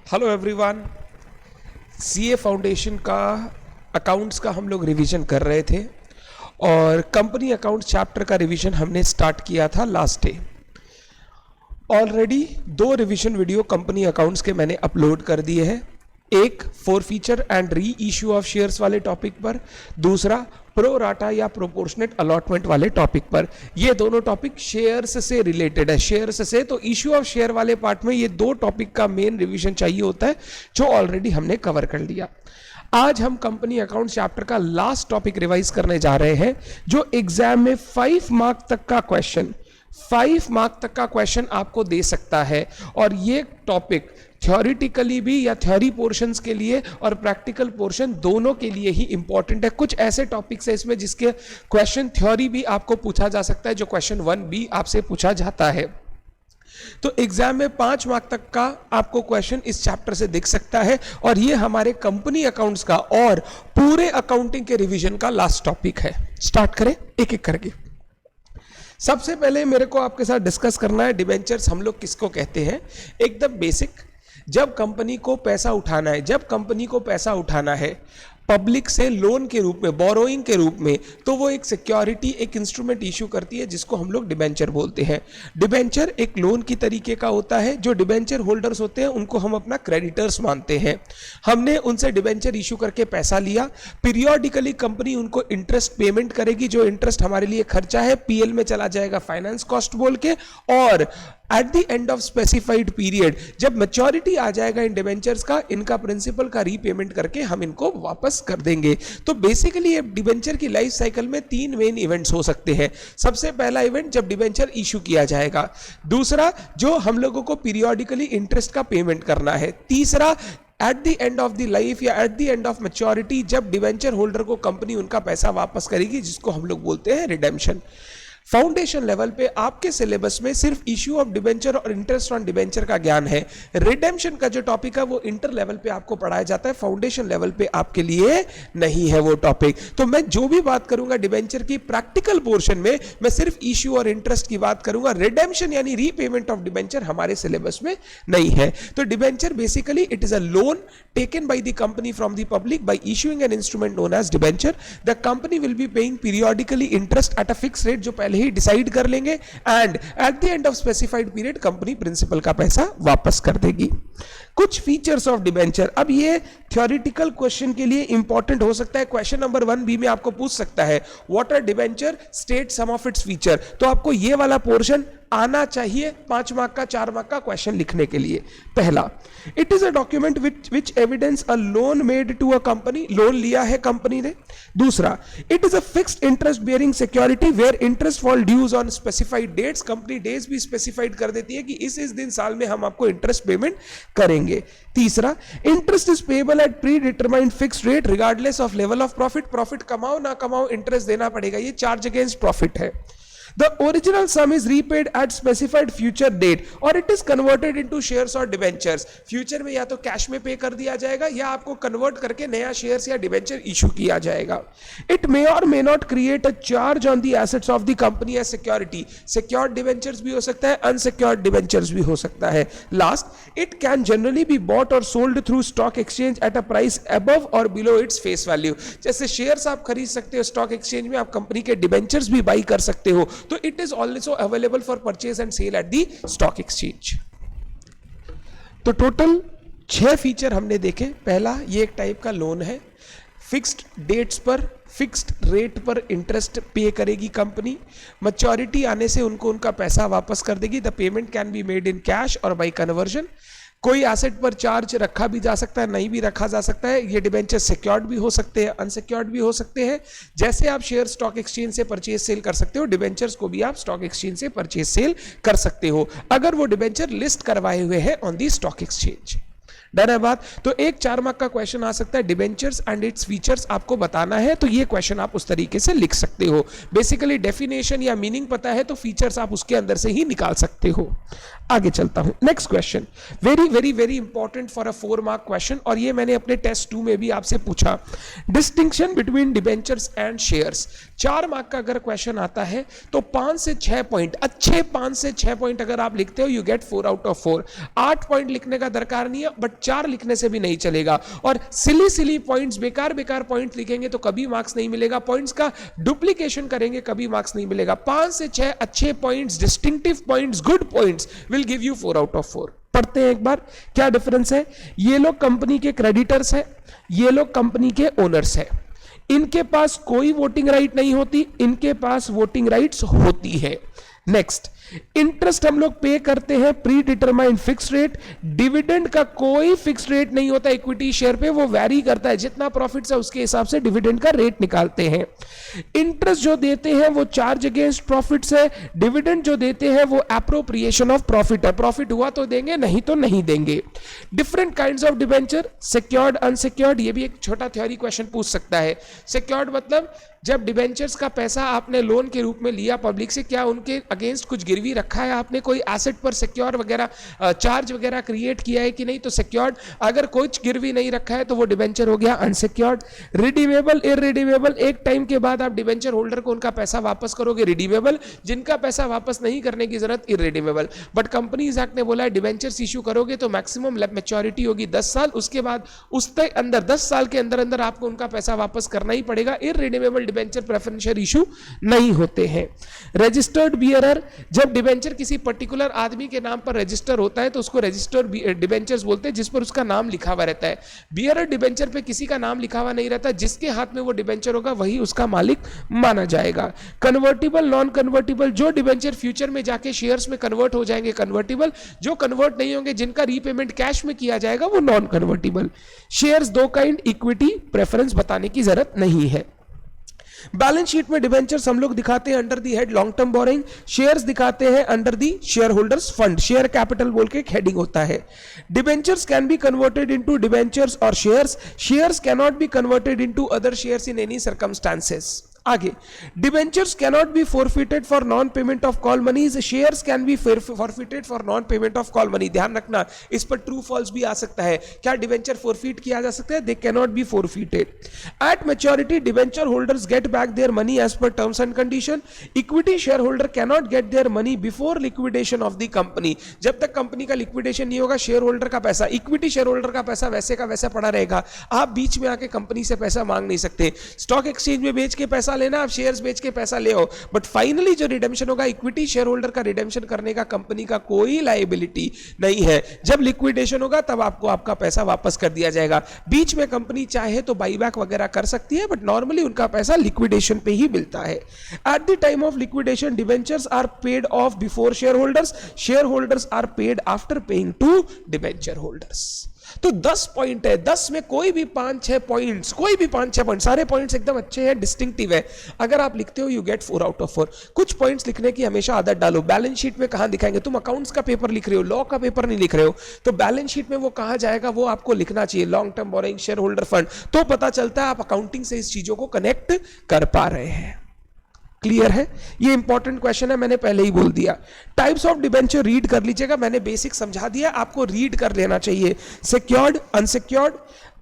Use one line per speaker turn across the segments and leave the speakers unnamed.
Hello everyone. CA foundation का accounts का हम लोग रिवीजन कर रहे थे और कंपनी अकाउंट चैप्टर का रिवीजन हमने स्टार्ट किया था last day. Already 2 revision video company accounts के मैंने अपलोड कर दिए हैं। एक for feature and re issue of shares वाले टॉपिक पर, दूसरा प्रो राटा या प्रोपोर्शनेट अलॉटमेंट वाले टॉपिक पर। ये दोनों टॉपिक शेयर्स से रिलेटेड है। शेयर्स से तो इश्यू ऑफ शेयर वाले पार्ट में ये 2 टॉपिक का मेन रिवीजन चाहिए होता है, जो ऑलरेडी हमने कवर कर लिया। आज हम कंपनी अकाउंट चैप्टर का लास्ट टॉपिक रिवाइज करने जा रहे हैं, जो एग्जाम में 5 मार्क तक का क्वेश्चन आपको दे सकता है। और ये टॉपिक थ्योरेटिकली भी या थ्योरी पोर्शंस के लिए और प्रैक्टिकल पोर्शन दोनों के लिए ही इंपॉर्टेंट है। कुछ ऐसे टॉपिक्स है इसमें जिसके क्वेश्चन थ्योरी भी आपको पूछा जा सकता है, जो क्वेश्चन 1B आपसे पूछा जाता है। तो एग्जाम में 5 मार्क तक का आपको क्वेश्चन इस चैप्टर से दिख सकता है। और ये हमारे कंपनी अकाउंट्स का और पूरे अकाउंटिंग के रिवीजन का लास्ट टॉपिक है। स्टार्ट करें एक एक करके। सबसे पहले मेरे को आपके साथ डिस्कस करना है डिबेंचर्स हम लोग किसको कहते हैं। एकदम बेसिक, जब कंपनी को पैसा उठाना है पब्लिक से लोन के रूप में, बोरोइंग के रूप में, तो वो एक सिक्योरिटी, एक इंस्ट्रूमेंट इशू करती है जिसको हम लोग डिबेंचर बोलते हैं। डिबेंचर एक लोन की तरीके का होता है। जो डिबेंचर होल्डर्स होते हैं उनको हम अपना क्रेडिटर्स मानते हैं। हमने उनसे डिबेंचर इशू करके पैसा लिया, पीरियोडिकली कंपनी उनको इंटरेस्ट पेमेंट करेगी। जो इंटरेस्ट हमारे लिए खर्चा है पीएल में चला जाएगा फाइनेंस कॉस्ट बोल के, और eight the end of specified period जब मैच्योरिटी आ जाएगा इन डिबेंचर्स का, इनका प्रिंसिपल का रीपेमेंट करके हम इनको वापस कर देंगे। तो बेसिकली ये डिबेंचर की लाइफ साइकिल में 3 मेन इवेंट्स हो सकते हैं। सबसे पहला इवेंट जब डिबेंचर इशू किया जाएगा, दूसरा जो हम लोगों को पीरियोडिकली इंटरेस्ट का पेमेंट करना है, तीसरा at the end of the life या at the end of maturity जब डिबेंचर होल्डर को कंपनी उनका पैसा वापस करेगी, जिसको हम लोग बोलते हैं रिडेम्पशन। फाउंडेशन लेवल पे आपके सिलेबस में सिर्फ इश्यू ऑफ डिबेंचर और इंटरेस्ट ऑन डिबेंचर का ज्ञान है। रिडेम्पशन का जो टॉपिक है वो इंटर लेवल पे आपको पढ़ाया जाता है, फाउंडेशन लेवल पे आपके लिए नहीं है वो टॉपिक। तो मैं जो भी बात करूंगा डिबेंचर की प्रैक्टिकल पोर्शन में, मैं सिर्फ इश्यू और इंटरेस्ट की बात करूंगा। रिडेम्पशन यानी रीपेमेंट ऑफ डिबेंचर हमारे सिलेबस में नहीं है। तो debenture basically it is a loan taken by the company from the public by issuing an instrument known as debenture. The company will be paying periodically interest at a fix rate, जो पहले ही decide कर लेंगे, and at the end of specified period company principal का पैसा वापस कर देगी। कुछ फीचर्स ऑफ डिबेंचर, अब ये थ्योरेटिकल क्वेश्चन के लिए इंपॉर्टेंट हो सकता है। क्वेश्चन नंबर 1B में आपको पूछ सकता है what are debenture, state some of its feature. तो आपको ये वाला पोर्शन आना चाहिए 5 मार्क का, 4 मार्क का क्वेश्चन लिखने के लिए। पहला, it is a document which evidence a loan made to a company, loan लिया है कंपनी ने। दूसरा, it is a fixed interest bearing security where interest fall dues on specified dates. Company days भी specified कर देती है कि इस दिन साल में हम आपको इंटरेस्ट पेमेंट करेंगे। तीसरा, interest is payable eight pre determined fixed rate regardless of level of profit. Profit कमाओ ना कमाओ इंटरेस्ट देना पड़ेगा, ये चार्ज अगेंस्ट प्रॉफिट है। The original sum is repaid at specified future date or it is converted into shares or debentures. Future में या तो कैश में पे कर दिया जाएगा या आपको कन्वर्ट करके नया शेयर्स या डिबेंचर इशू किया जाएगा। It may or may not create a charge on the assets of the company as security. Secured debentures भी हो सकता है, unsecured debentures भी हो सकता है। Last, it can generally be bought or sold through stock exchange at a price above or below its face value. जैसे shares आप खरीद सकते हो स्टॉक एक्सचेंज में, आप कंपनी के डिबेंचर्स भी बाई कर सकते हो। तो it is also available for purchase and sale at the stock exchange. तो टोटल 6 फीचर हमने देखे। पहला, ये एक टाइप का लोन है, फिक्स्ड डेट्स पर फिक्स्ड रेट पर इंटरेस्ट पे करेगी कंपनी, मैच्योरिटी आने से उनको उनका पैसा वापस कर देगी। The payment can be made in cash और बाय कन्वर्जन। कोई एसेट पर चार्ज रखा भी जा सकता है, नहीं भी रखा जा सकता है। ये डिबेंचर सिक्योर्ड भी हो सकते हैं, अनसिक्योर्ड भी हो सकते हैं। जैसे आप शेयर स्टॉक एक्सचेंज से परचेज सेल कर सकते हो, डिबेंचर्स को भी आप स्टॉक एक्सचेंज से परचेज सेल कर सकते हो, अगर वो डिबेंचर लिस्ट करवाए हुए हैं on the stock exchange. Done है बात। तो एक 4 मार्क का क्वेश्चन आ सकता है, डिबेंचर्स एंड इट्स फीचर्स आपको बताना है, तो ये क्वेश्चन आप उस तरीके से लिख सकते हो। बेसिकली डेफिनेशन या मीनिंग पता है तो फीचर्स आप उसके अंदर से ही निकाल सकते हो। आगे चलता हूं, next question, very very very important for a 4 mark question, और ये मैंने अपने टेस्ट 2 में भी आपसे पूछा। Distinction between debentures and shares. 4 mark का अगर क्वेश्चन आता है तो 5 से 6 पॉइंट, अच्छे 5 से 6 पॉइंट अगर आप लिखते हो, you get 4 out of 4। 8 point लिखने का दरकार नहीं है, बट 4 लिखने से भी नहीं चलेगा, और सिली पॉइंट्स, बेकार पॉइंट्स लिखेंगे तो कभी मार्क्स नहीं मिलेगा, पॉइंट्स का डुप्लीकेशन करेंगे कभी मार्क्स नहीं मिलेगा। 5 से 6 अच्छे points, distinctive points, good points will give you 4 out of 4। पढ़ते हैं एक बार क्या डिफरेंस है। ये लोग कंपनी के क्रेडिटर्स है, ये लोग कंपनी के ओनर्स है। इनके पास कोई वोटिंग राइट नहीं होती, इनके पास वोटिंग राइट्स होती है। नेक्स्ट, इंटरेस्ट हम लोग पे करते हैं pre determined fix rate. Dividend का कोई फिक्स रेट नहीं होता इक्विटी शेयर पे, वो वैरी करता है, जितना प्रॉफिट्स है उसके हिसाब से डिविडेंड का रेट निकालते हैं। इंटरेस्ट जो देते हैं वो चार्ज अगेंस्ट प्रॉफिट्स है, डिविडेंड जो देते हैं वो एप्रोप्रिएशन ऑफ प्रॉफिट है, प्रॉफिट हुआ तो देंगे नहीं तो नहीं देंगे। Different kinds of debenture, secured, unsecured, ये भी एक छोटा थ्योरी क्वेश्चन पूछ सकता है। सिक्योर्ड मतलब जब डिबेंचर्स का पैसा आपने लोन के रूप में लिया पब्लिक से, क्या उनके अगेंस्ट कुछ गिरवी रखा है आपने, कोई एसेट पर सिक्योर वगैरह चार्ज वगैरह क्रिएट किया है कि नहीं, तो सिक्योर्ड। अगर कुछ गिरवी नहीं रखा है तो वो डिबेंचर हो गया अनसिक्योर्ड। रिडीमेबल, इररिडीमेबल, एक टाइम के बाद आप डिबेंचर होल्डर को उनका पैसा वापस करोगे, रिडीमेबल, जिनका पैसा वापस नहीं करने की जरूरत इररिडीमेबल। बट कंपनीज एक्ट ने बोला है डिबेंचर्स इशू करोगे तो मैक्सिमम मैच्योरिटी होगी 10 साल, उसके बाद उसके अंदर 10 साल के अंदर अंदर आपको उनका पैसा वापस करना ही पड़ेगा। इररिडीमेबल डिबेंचर प्रेफरेंशियल इशू नहीं होते हैं। रजिस्टर्ड बियरर, जब डिबेंचर किसी पर्टिकुलर आदमी के नाम पर रजिस्टर होता है तो उसको रजिस्टर्ड डिबेंचर्स बोलते हैं, जिस पर उसका नाम लिखा हुआ रहता है। बियरर डिबेंचर पे किसी का नाम लिखा हुआ नहीं रहता, जिसके हाथ में वो डिबेंचर होगा वही उसका मालिक माना जाएगा। कन्वर्टिबल, नॉन कन्वर्टिबल, जो डिबेंचर फ्यूचर में जाके शेयर्स में कन्वर्ट हो जाएंगे कन्वर्टिबल, जो कन्वर्ट नहीं होंगे जिनका रीपेमेंट कैश में किया जाएगा वो नॉन कन्वर्टिबल। शेयर्स दो काइंड, इक्विटी, प्रेफरेंस बताने की जरूरत नहीं है। बैलेंस शीट में डिबेंचर्स हम लोग दिखाते हैं under the head long term borrowing, shares दिखाते हैं under the shareholders fund, share capital बोल के एक हेडिंग होता है। Debentures can be converted into debentures और shares, shares can not be converted into other shares in any circumstances. आगे, debentures can not be forfeited for non payment of call monies, shares can be forfeited for non payment of call money. ध्यान रखना, इस पर true false भी आ सकता है। क्या debenture forfeit किया जा सकता है? They can not be forfeited. At maturity debenture holders get back their money as per terms and condition. Equity share holder can not get their money before liquidation of the company. जब तक company का liquidation नहीं होगा, share holder का पैसा, equity share holder का पैसा वैसे का वैसा पड़ा रहेगा। आप बीच में आके कंपनी से पैसा मांग नहीं सकते। स्टॉक एक्सचेंज में बेच के पैसा लेना, आप शेयर्स बेच के पैसा ले आओ, बट फाइनली जो रिडेम्पशन होगा, इक्विटी शेयर होल्डर का रिडेम्पशन करने का कंपनी का कोई लायबिलिटी नहीं है। जब लिक्विडेशन होगा तब आपको आपका पैसा वापस कर दिया जाएगा। बीच में कंपनी चाहे तो बाईबैक वगैरह कर सकती है, बट नॉर्मली उनका पैसा लिक्विडेशन पे ही मिलता है। At the time of liquidation debentures are paid off before share holders are paid after paying to debenture holders. तो 10 पॉइंट है, 10 में कोई भी 5-6 पॉइंट्स, कोई भी 5-6 पॉइंट, सारे पॉइंट्स एकदम अच्छे हैं, डिस्टिंक्टिव है। अगर आप लिखते हो यू गेट 4 आउट ऑफ 4। कुछ पॉइंट्स लिखने की हमेशा आदत डालो। बैलेंस शीट में कहां दिखाएंगे? तुम अकाउंट्स का पेपर लिख रहे हो, लॉ का पेपर नहीं लिख रहे हो, तो बैलेंस शीट में वो कहां जाएगा वो आपको लिखना चाहिए। Long term boring, share holder fund, तो पता चलता है आप अकाउंटिंग से इस चीजों को कनेक्ट कर पा रहे हैं। क्लियर है? ये इंपॉर्टेंट क्वेश्चन है, मैंने पहले ही बोल दिया। टाइप्स ऑफ डिबेंचर रीड कर लीजिएगा, मैंने बेसिक समझा दिया, आपको रीड कर लेना चाहिए। Secured, unsecured,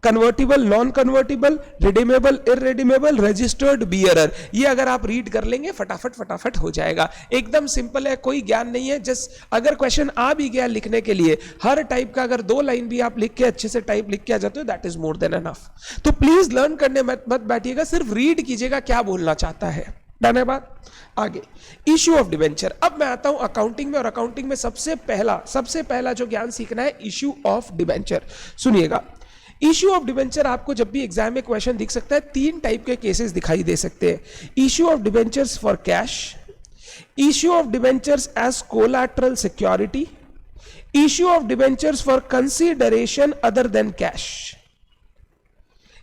convertible, non convertible, redeemable, irredeemable, registered bearer, ये अगर आप रीड कर लेंगे फटाफट हो जाएगा। एकदम सिंपल है, कोई ज्ञान नहीं है। जस्ट अगर क्वेश्चन आ भी गया लिखने के लिए, हर टाइप का अगर 2 लाइन भी आप लिख के अच्छे से टाइप लिख के आ जाते हो, that is more than enough. तो प्लीज लर्न करने मत बैठिएगा, सिर्फ रीड कीजिएगा क्या बोलना चाहता है। डन है बात? आगे, इश्यू ऑफ डिबेंचर। अब मैं आता हूं अकाउंटिंग में, और अकाउंटिंग में सबसे पहला जो ज्ञान सीखना है, इश्यू ऑफ डिबेंचर। सुनिएगा, इश्यू ऑफ डिबेंचर आपको जब भी एग्जाम में क्वेश्चन दिख सकता है, 3 टाइप के केसेस दिखाई दे सकते हैं। Issue of debentures for cash, issue of debentures as collateral security, issue of debentures for consideration other than cash.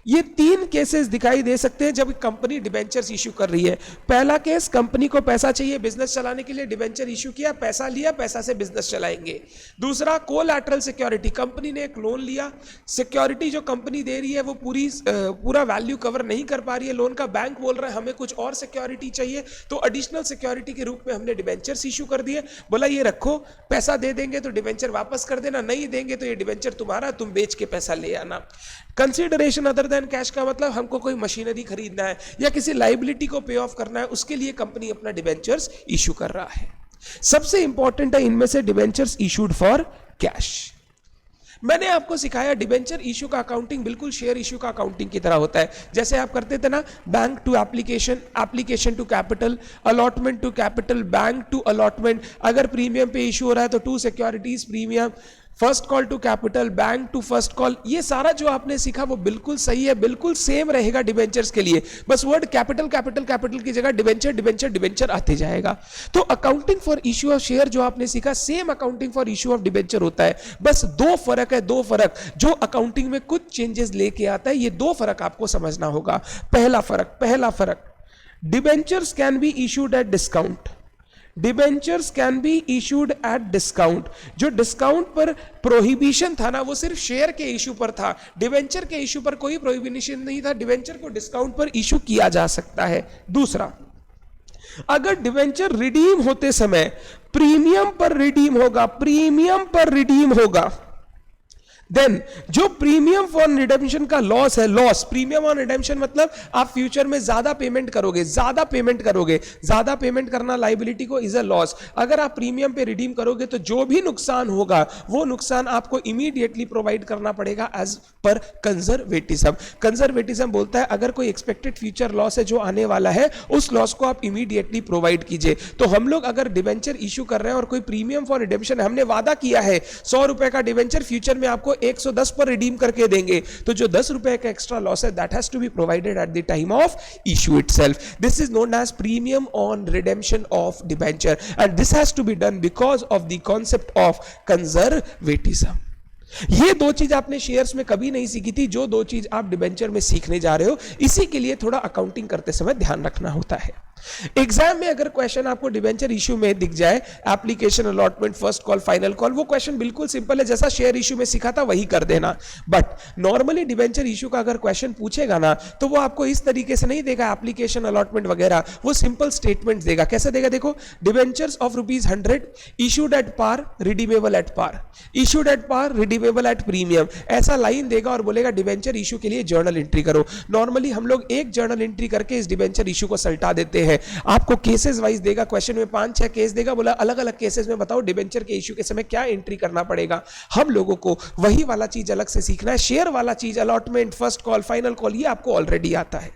ये 3 केसेस दिखाई दे सकते हैं जब कंपनी डिबेंचर्स इश्यू कर रही है। पहला केस, कंपनी को पैसा चाहिए बिजनेस चलाने के लिए, डिबेंचर इश्यू किया, पैसा लिया, पैसा से बिजनेस चलाएंगे। दूसरा, कोलैटरल सिक्योरिटी, कंपनी ने एक लोन लिया, सिक्योरिटी जो कंपनी दे रही है वो पूरा वैल्यू कवर नहीं कर पा रही है लोन का, बैंक बोल रहा है हमें कुछ और सिक्योरिटी चाहिए, तो एडिशनल सिक्योरिटी के रूप में हमने डिबेंचर्स इश्यू कर दिए। बोला ये रखो, पैसा दे देंगे तो डिबेंचर वापस कर देना, नहीं देंगे तो ये डिबेंचर तुम्हारा, तुम बेच के पैसा ले आना। कंसीडरेशन अदर देन कैश का मतलब हमको कोई मशीनरी खरीदना है या किसी लाइबिलिटी को पे ऑफ करना है, उसके लिए कंपनी अपना डिबेंचर्स इशू कर रहा है। सबसे इंपॉर्टेंट है इनमें से डिबेंचर्स इशूड फॉर कैश। मैंने आपको सिखाया डिबेंचर इशू का अकाउंटिंग बिल्कुल शेयर इशू का अकाउंटिंग की तरह होता है। जैसे आप करते थे ना, bank to application, application to capital, allotment to capital, bank to allotment. अगर प्रीमियम पे इशू हो रहा है तो to securities premium, first call to capital, bank to first call. ये सारा जो आपने सीखा वो बिल्कुल सही है, बिल्कुल सेम रहेगा डिबेंचर्स के लिए। बस वर्ड कैपिटल कैपिटल कैपिटल की जगह डिबेंचर डिबेंचर डिबेंचर आते जाएगा। तो accounting for issue of share जो आपने सीखा same accounting for issue of debenture होता है। बस दो फर्क है, दो फर्क जो अकाउंटिंग में कुछ चेंजेस लेके आता है। ये दो फर्क आपको समझना होगा। पहला फर्क, debentures can be issued at discount. Debentures can be issued at discount. जो डिस्काउंट पर प्रोहिबिशन था ना, वो सिर्फ शेयर के इशू पर था। डिबेंचर के इशू पर कोई प्रोहिबिशन नहीं था। डिबेंचर को डिस्काउंट पर इशू किया जा सकता है। दूसरा, अगर डिबेंचर रिडीम होते समय प्रीमियम पर रिडीम होगा, देन जो प्रीमियम फॉर रिडेम्पशन का लॉस है, लॉस प्रीमियम ऑन रिडेम्पशन मतलब आप फ्यूचर में ज्यादा पेमेंट करोगे, ज्यादा पेमेंट करना लाइबिलिटी को इज अ लॉस। अगर आप प्रीमियम पे रिडीम करोगे तो जो भी नुकसान होगा वो नुकसान आपको इमीडिएटली प्रोवाइड करना पड़ेगा एज पर कंजर्वेटिज्म। कंजर्वेटिज्म बोलता है अगर कोई एक्सपेक्टेड फ्यूचर लॉस है जो आने वाला है, उस लॉस को आप इमीडिएटली प्रोवाइड कीजिए। तो हम लोग अगर डिबेंचर इशू कर रहे हैं और कोई प्रीमियम फॉर रिडेम्पशन, हमने वादा किया है 100 रुपए का डिबेंचर फ्यूचर में आपको 110 पर रिडीम करके देंगे, तो जो 10 रुपए का एक्स्ट्रा लॉस है that has to be provided at the time of issue itself. This is known as premium on redemption of debenture and this has to be done because of the concept of conservatism. ये दो चीज आपने shares में कभी नहीं सीखी थी, जो दो चीज आप डिबेंचर में सीखने जा रहे हो। इसी के लिए थोड़ा अकाउंटिंग करते समय ध्यान रखना होता है। एग्जाम में अगर क्वेश्चन आपको डिबेंचर इशू में दिख जाए, application, allotment, first call, final call, वो क्वेश्चन बिल्कुल सिंपल है, जैसा शेयर इशू में सीखा था वही कर देना। बट नॉर्मली डिबेंचर इशू का अगर क्वेश्चन पूछेगा ना, तो वो आपको इस तरीके से नहीं देगा, एप्लीकेशन, अलॉटमेंट वगैरह, वो सिंपल स्टेटमेंट देगा। कैसे देगा देखो, debentures of ₹100 issued at par, redeemable at par, issued at par, redeemable at premium, ऐसा लाइन देगा और बोलेगा डिबेंचर इशू के लिए जर्नल एंट्री करो। नॉर्मली हम लोग एक जर्नल एंट्री करके इस डिबेंचर इशू को सल्टा देते हैं। आपको केसेस वाइज देगा, क्वेश्चन में 5-6 केस देगा, बोला अलग अलग केसेस में बताओ डिबेंचर के इशू के समय क्या एंट्री करना पड़ेगा। हम लोगों को वही वाला चीज अलग से सीखना है। शेयर वाला चीज, allotment, first call, final call, ये आपको ऑलरेडी आता है।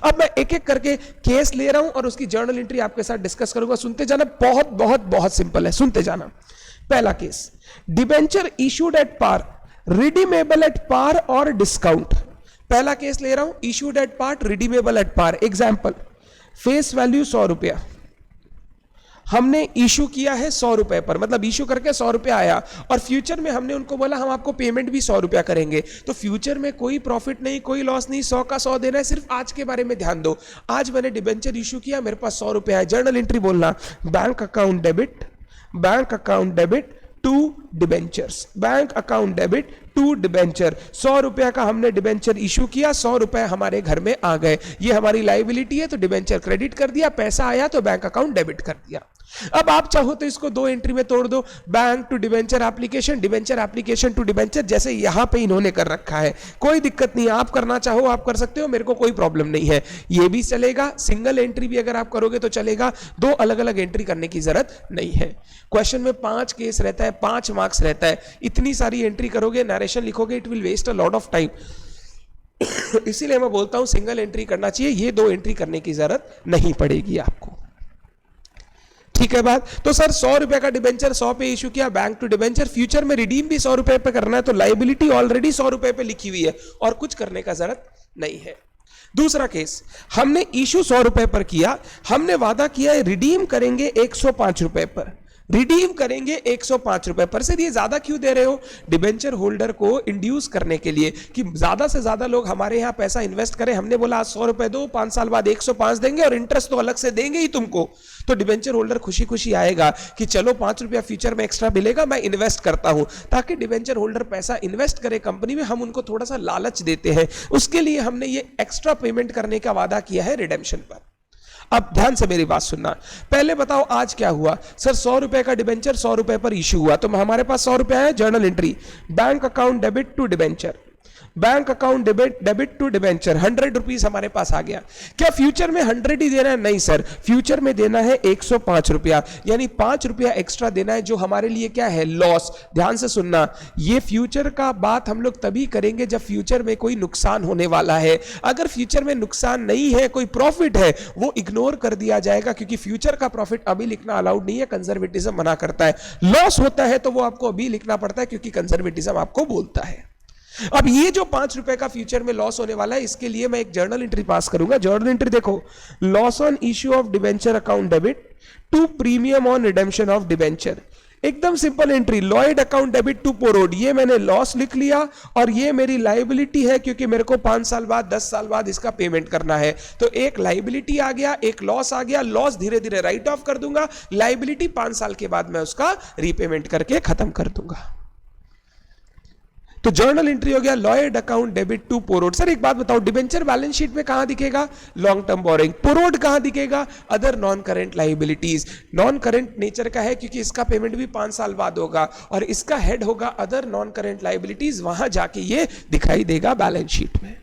अब मैं एक एक करके केस ले रहा हूं और उसकी जर्नल एंट्री आपके साथ डिस्कस करूंगा। सुनते जाना, बहुत बहुत बहुत सिंपल है, सुनते जाना। पहला case, debenture issued at par, redeemable at par और डिस्काउंट। पहला केस ले रहा हूं, issued at par, redeemable at par. Example, face value 100 रुपया, हमने इशू किया है 100 रुपए पर, मतलब इशू करके 100 रुपया आया और फ्यूचर में हमने उनको बोला हम आपको पेमेंट भी 100 रुपया करेंगे। तो फ्यूचर में कोई प्रॉफिट नहीं, कोई लॉस नहीं, 100 का 100 देना है। सिर्फ आज के बारे में ध्यान दो। आज मैंने डिबेंचर इशू किया, मेरे पास 100 रुपया है। जर्नल एंट्री बोलना, bank account debit to debentures, bank account debit to debenture. 100 रुपया का हमने डिबेंचर इशू किया, 100 रुपए हमारे घर में आ गए। ये हमारी लायबिलिटी है तो डिबेंचर क्रेडिट कर दिया, पैसा आया तो बैंक अकाउंट डेबिट कर दिया। अब आप चाहो तो इसको दो एंट्री में तोड़ दो, bank to debenture application, debenture application to debenture, जैसे यहां पे इन्होंने कर रखा है। कोई दिक्कत नहीं, आप करना चाहो आप कर सकते हो, मेरे को कोई प्रॉब्लम नहीं है। ये भी चलेगा, सिंगल एंट्री भी अगर आप करोगे तो चलेगा, दो अलग अलग एंट्री करने की जरूरत नहीं है। क्वेश्चन में 5 केस रहता है, 5 मार्क्स रहता है। इतनी सारी एंट्री करोगे, नरेशन लिखोगे, it will waste a lot of time. इसीलिए मैं बोलता हूं सिंगल एंट्री करना चाहिए, ये दो एंट्री करने की जरूरत नहीं पड़ेगी आपको। ठीक है बात। तो सर 100 रुपए का डिबेंचर 100 पे इशू किया, बैंक टू डिबेंचर, फ्यूचर में रिडीम भी 100 रुपए पे करना है, तो लायबिलिटी ऑलरेडी 100 रुपए पे लिखी हुई है और कुछ करने का जरूरत नहीं है। दूसरा केस, हमने इशू 100 रुपए पर किया, हमने वादा किया है रिडीम करेंगे 105 रुपए पर, रिडीम करेंगे 105 रुपए पर। सर ये ज्यादा क्यों दे रहे हो? डिबेंचर होल्डर को इंड्यूस करने के लिए कि ज्यादा से ज्यादा लोग हमारे यहां पैसा इन्वेस्ट करें। हमने बोला आज 100 रुपए दो, 5 साल बाद 105 देंगे और इंटरेस्ट तो अलग से देंगे ही तुमको। तो डिबेंचर होल्डर खुशी खुशी आएगा कि चलो 5 रुपया फ्यूचर में एक्स्ट्रा मिलेगा, मैं इन्वेस्ट करता हूं। ताकि डिबेंचर होल्डर पैसा इन्वेस्ट करे कंपनी में, हम उनको थोड़ा सा लालच देते हैं। उसके लिए हमने ये एक्स्ट्रा पेमेंट करने का वादा किया है रिडेम्पशन पर। अब ध्यान से मेरी बात सुनना, पहले बताओ आज क्या हुआ। सर 100 रुपए का डिबेंचर 100 रुपए पर इशू हुआ, तो हमारे पास 100 रुपए है, journal entry bank account debit to debenture, bank account debit to debenture 100 rupees हमारे पास आ गया। क्या फ्यूचर में 100 ही देना है? नहीं सर, फ्यूचर में देना है 105 रुपया, यानी 5 रुपया एक्स्ट्रा देना है, जो हमारे लिए क्या है? लॉस। ध्यान से सुनना, ये फ्यूचर का बात हम लोग तभी करेंगे जब फ्यूचर में कोई नुकसान होने वाला है। अगर फ्यूचर में नुकसान नहीं है, कोई प्रॉफिट है, वो इग्नोर कर दिया जाएगा, क्योंकि फ्यूचर का प्रॉफिट अभी लिखना अलाउड नहीं है, कंजर्वेटिज्म मना करता है। लॉस होता है तो वो आपको अभी लिखना पड़ता है, क्योंकि कंजर्वेटिज्म आपको बोलता है। अब ये जो 5 रुपए का फ्यूचर में लॉस होने वाला है, इसके लिए मैं एक जर्नल एंट्री पास करूंगा। जर्नल एंट्री देखो, loss on issue of debenture account debit to premium on redemption of debenture. एकदम simple entry, Lloyd account debit to पोरोड, ये मैंने लॉस लिख लिया और ये मेरी लायबिलिटी है, क्योंकि मेरे को 5 साल बाद 10 साल बाद इसका पेमेंट करना है। तो एक लायबिलिटी आ गया, एक लॉस आ गया। लॉस धीरे धीरे राइट ऑफ कर दूंगा, लायबिलिटी 5 साल के बाद मैं उसका रीपेमेंट करके खत्म कर दूंगा। तो जर्नल एंट्री हो गया लॉयड अकाउंट डेबिट टू पोरोड। सर एक बात बताओ, डिबेंचर बैलेंस शीट में कहां दिखेगा? Long term boring. पोरोड कहां दिखेगा? Other non current liabilities. Non current nature का है, क्योंकि इसका पेमेंट भी 5 साल बाद होगा, और इसका हेड होगा अदर नॉन करेंट लायबिलिटीज, वहां जाके ये दिखाई देगा बैलेंस शीट में।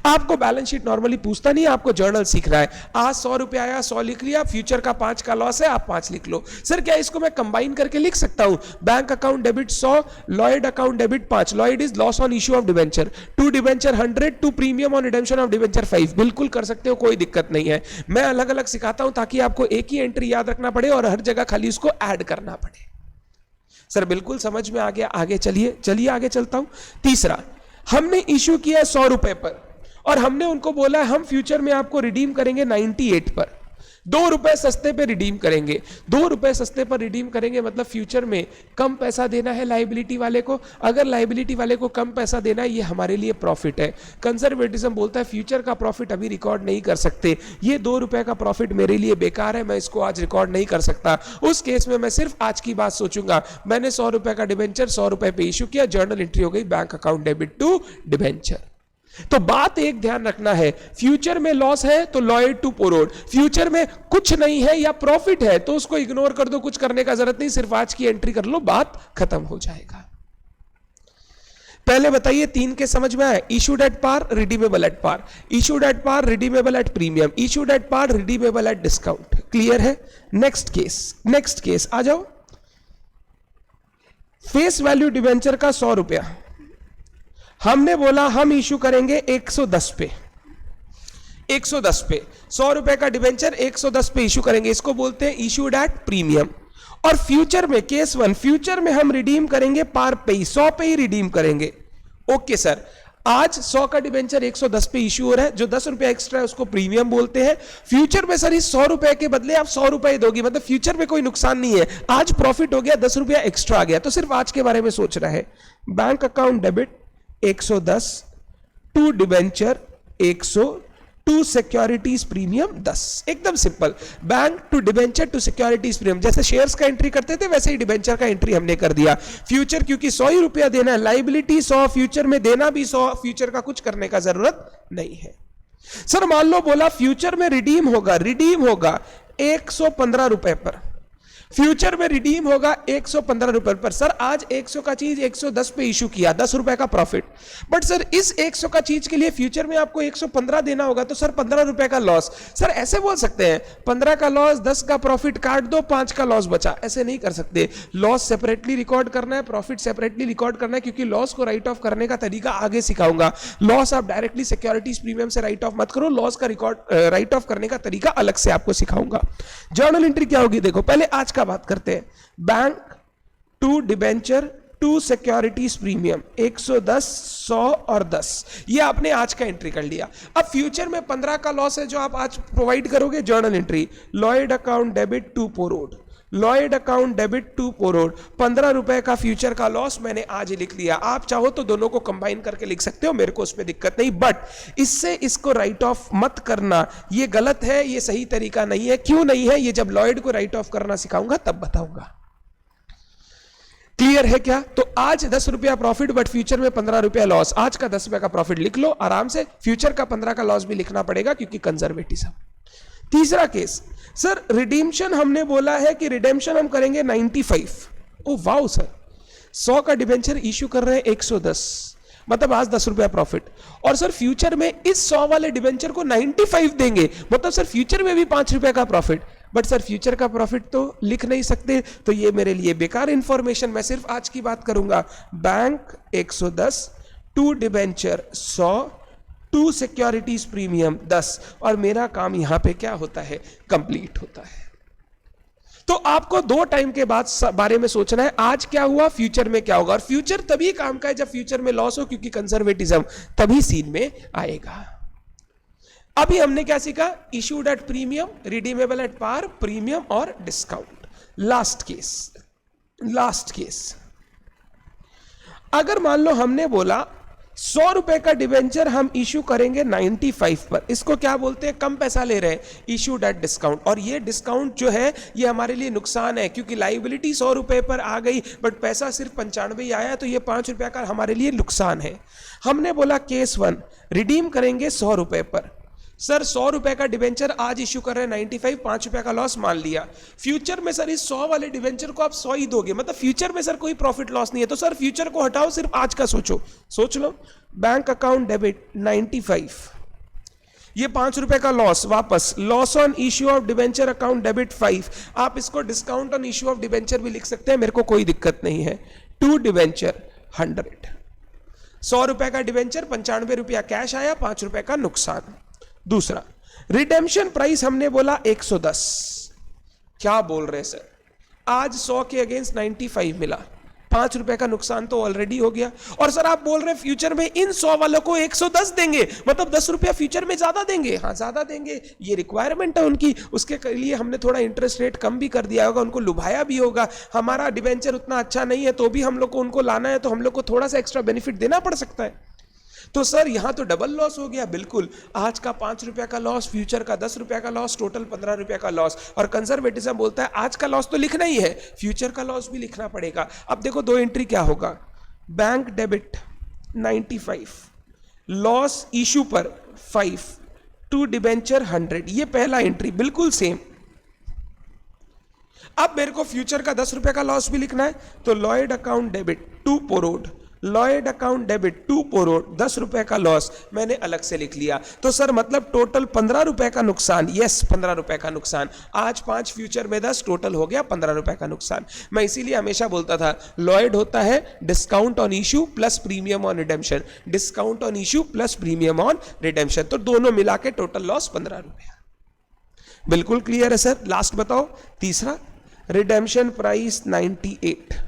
आपको बैलेंस शीट नॉर्मली पूछता नहीं है, आपको जर्नल सीख रहा है। आज 100 रुपया आया, 100 लिख लिया, फ्यूचर का 5 का लॉस है, आप 5 लिख लो। सर क्या इसको मैं कंबाइन करके लिख सकता हूं? Bank account debit 100, LOID account debit 5। LOID is loss on issue of debenture, to debenture 100, to premium on redemption of debenture 5। बिल्कुल कर सकते हो, कोई दिक्कत नहीं है। मैं अलग अलग सिखाता हूं ताकि आपको एक ही एंट्री याद रखना पड़े और हर जगह खाली उसको ऐड करना पड़े। सर बिल्कुल समझ में आ गया, आगे चलिए आगे चलता हूं। तीसरा, हमने इश्यू किया 100 रुपए पर और हमने उनको बोला हम फ्यूचर में आपको रिडीम करेंगे 98 पर, 2 रुपए सस्ते पे रिडीम करेंगे। 2 रुपए सस्ते पर रिडीम करेंगे मतलब फ्यूचर में कम पैसा देना है लायबिलिटी वाले को। अगर लायबिलिटी वाले को कम पैसा देना है, ये हमारे लिए प्रॉफिट है। कंजर्वेटिज्म बोलता है फ्यूचर का प्रॉफिट अभी रिकॉर्ड नहीं कर सकते, ये 2 रुपए का प्रॉफिट मेरे लिए बेकार है, मैं इसको आज रिकॉर्ड नहीं कर सकता। उस केस में मैं सिर्फ आज की बात सोचूंगा। मैंने 100 रुपए का डिबेंचर 100 रुपए पे इश्यू किया, जर्नल एंट्री हो गई bank account debit to debenture. तो बात एक ध्यान रखना है, फ्यूचर में लॉस है तो लॉयड टू पोरोड, फ्यूचर में कुछ नहीं है या प्रॉफिट है तो उसको इग्नोर कर दो, कुछ करने का जरूरत नहीं, सिर्फ आज की एंट्री कर लो, बात खत्म हो जाएगा। पहले बताइए 3 के समझ में आया? Issued at par, redeemable at par, issued at par, redeemable at premium, issued at par, redeemable at discount. Clear है? नेक्स्ट केस आ जाओ। फेस वैल्यू डिबेंचर का 100 रुपया, हमने बोला हम इशू करेंगे 110 पे, 110 पे 100 रुपए का डिबेंचर 110 पे इशू करेंगे, इसको बोलते हैं इशूड एट प्रीमियम। और फ्यूचर में केस 1, फ्यूचर में हम रिडीम करेंगे पार पे ही, 100 पे ही रिडीम करेंगे। ओके सर, आज 100 का डिबेंचर 110 पे इशू हो रहा है, जो 10 रुपया एक्स्ट्रा है उसको प्रीमियम बोलते हैं। फ्यूचर में सर इस 100 रुपए के बदले आप 100 रुपए दोगी, मतलब फ्यूचर में कोई नुकसान नहीं है, आज प्रॉफिट हो गया, 10 रुपया एक्स्ट्रा आ गया, तो सिर्फ आज के बारे में सोच रहा है। Bank account debit 110, to debenture 100, to securities premium 10। एकदम simple, bank to debenture to securities premium, जैसे शेयर्स का एंट्री करते थे वैसे ही डिबेंचर का एंट्री हमने कर दिया। फ्यूचर क्योंकि 100 ही रुपया देना है, लायबिलिटी 100, फ्यूचर में देना भी 100, फ्यूचर का कुछ करने का जरूरत नहीं है। सर मान लो बोला फ्यूचर में रिडीम होगा 115 रुपए पर, फ्यूचर में रिडीम होगा 115 रुपए पर। सर आज 100 का चीज 110 पे इशू किया, 10 रुपए का प्रॉफिट, बट सर इस 100 का चीज के लिए फ्यूचर में आपको 115 देना होगा, तो सर 15 रुपए का लॉस। सर ऐसे बोल सकते हैं 15 का लॉस, 10 का प्रॉफिट काट दो, 5 का लॉस बचा, ऐसे नहीं कर सकते। लॉस सेपरेटली रिकॉर्ड करना है, प्रॉफिट सेपरेटली रिकॉर्ड करना है, क्योंकि लॉस को राइट ऑफ करने का तरीका आगे सिखाऊंगा। लॉस आप डायरेक्टली सिक्योरिटीज प्रीमियम से राइट ऑफ मत करो, लॉस का रिकॉर्ड राइट ऑफ करने का तरीका अलग से आपको सिखाऊंगा। जर्नल एंट्री क्या होगी देखो, पहले आज का बात करते हैं। Bank to debenture to securities premium 110, 100 और 10, ये आपने आज का एंट्री कर लिया। अब फ्यूचर में 15 का लॉस है जो आप आज प्रोवाइड करोगे, journal entry Lloyd account debit to पोरोड, लॉयड अकाउंट डेबिट टू पोरोड, 15 रुपए का फ्यूचर का लॉस मैंने आज लिख लिया। आप चाहो तो दोनों को कंबाइन करके लिख सकते हो, मेरे को उसमें दिक्कत नहीं, बट इससे इसको राइट ऑफ मत करना, ये गलत है, ये सही तरीका नहीं है। क्यों नहीं है, ये जब लॉयड को राइट ऑफ करना सिखाऊंगा तब बताऊंगा। क्लियर है क्या? तो आज 10 रुपया प्रॉफिट बट फ्यूचर में 15 रुपया लॉस, आज का 10 रुपया का प्रॉफिट लिख लो आराम से, फ्यूचर का 15 का लॉस भी लिखना पड़ेगा क्योंकि कंजर्वेटिज्म। तीसरा केस, सर रिडीम्पशन हमने बोला है कि रिडेम्पशन हम करेंगे 95। ओ वाओ सर, 100 का डिबेंचर इश्यू कर रहे हैं 110, मतलब आज 10 रुपया प्रॉफिट, और सर फ्यूचर में इस 100 वाले डिबेंचर को 95 देंगे, मतलब सर फ्यूचर में भी 5 रुपए का प्रॉफिट। बट सर फ्यूचर का प्रॉफिट तो लिख नहीं सकते, तो ये मेरे लिए बेकार इंफॉर्मेशन। मैं सिर्फ आज की बात करूंगा, bank 110, to debenture 100, to securities premium 10, और मेरा काम यहां पे क्या होता है, कंप्लीट होता है। तो आपको 2 टाइम के बाद बारे में सोचना है, आज क्या हुआ, फ्यूचर में क्या होगा। और फ्यूचर तभी काम का है जब फ्यूचर में लॉस हो, क्योंकि कंजर्वेटिज्म तभी सीन में आएगा। अभी हमने क्या सीखा, issued at premium, redeemable at par, premium और डिस्काउंट। लास्ट केस अगर मान लो हमने बोला 100 रुपए का डिवेंचर हम इशू करेंगे 95 पर, इसको क्या बोलते हैं, कम पैसा ले रहे हैं, इशूड एट डिस्काउंट। और ये डिस्काउंट जो है ये हमारे लिए नुकसान है, क्योंकि लाइबिलिटी 100 रुपए पर आ गई बट पैसा सिर्फ 95 आया, तो ये 5 रुपए का हमारे लिए नुकसान है। हमने बोला केस 1 रिडीम करेंगे 100 रुपए पर। सर 100 रुपए का डिवेंचर आज इश्यू कर रहे हैं 95, 5 रुपए का लॉस मान लिया। फ्यूचर में सर इस 100 वाले डिवेंचर को आप 100 ही दोगे, मतलब फ्यूचर में सर कोई प्रॉफिट लॉस नहीं है। तो सर फ्यूचर को हटाओ, सिर्फ आज का सोचो, सोच लो। बैंक अकाउंट डेबिट 95, ये 5 रुपए का लॉस वापस, loss on issue of debenture account debit 5। आप इसको discount on issue of debenture भी लिख सकते हैं, मेरे को कोई दिक्कत नहीं है। टू डिवेंचर 100, 100 रुपए का डिवेंचर, 95 रुपया कैश आया, 5 रुपए का नुकसान। दूसरा रिडेम्पशन प्राइस हमने बोला 110, क्या बोल रहे सर, आज 100 के अगेंस्ट 95 मिला, 5 रुपए का नुकसान तो ऑलरेडी हो गया। और सर आप बोल रहे हैं फ्यूचर में इन 100 वालों को 110 देंगे, मतलब 10 रुपया फ्यूचर में ज्यादा देंगे। हाँ ज्यादा देंगे, ये रिक्वायरमेंट है उनकी, उसके लिए हमने थोड़ा इंटरेस्ट रेट कम भी कर दिया होगा, उनको लुभाया भी होगा। हमारा डिवेंचर उतना अच्छा नहीं है तो भी हम लोग को उनको लाना है, तो हम लोग को थोड़ा सा एक्स्ट्रा बेनिफिट देना पड़ सकता है। तो सर यहां तो डबल लॉस हो गया, बिल्कुल। आज का 5 रुपया का लॉस, फ्यूचर का 10 रुपया का लॉस, टोटल 15 रुपया का लॉस। और कंजर्वेटिज्म बोलता है आज का लॉस तो लिखना ही है, फ्यूचर का लॉस भी लिखना पड़ेगा। अब देखो 2 एंट्री क्या होगा, बैंक डेबिट 95, लॉस इशू पर 5, टू डिबेंचर 100, ये पहला एंट्री बिल्कुल सेम। अब मेरे को फ्यूचर का 10 रुपए का लॉस भी लिखना है, तो लॉयड अकाउंट डेबिट टू पोरोड, लॉयड अकाउंट डेबिट टू पोरोड, 10 रुपए का लॉस मैंने अलग से लिख लिया। तो सर मतलब टोटल 15 रुपए का नुकसान, यस 15 रुपए का नुकसान। आज 5, फ्यूचर में 10, टोटल हो गया 15 रुपए का नुकसान। मैं इसीलिए हमेशा बोलता था लॉयड होता है discount on issue plus premium on redemption, discount on issue plus premium on redemption, तो दोनों मिला के टोटल लॉस 15 रुपया। बिल्कुल क्लियर है सर। लास्ट बताओ, तीसरा रिडेम्पशन प्राइस 98।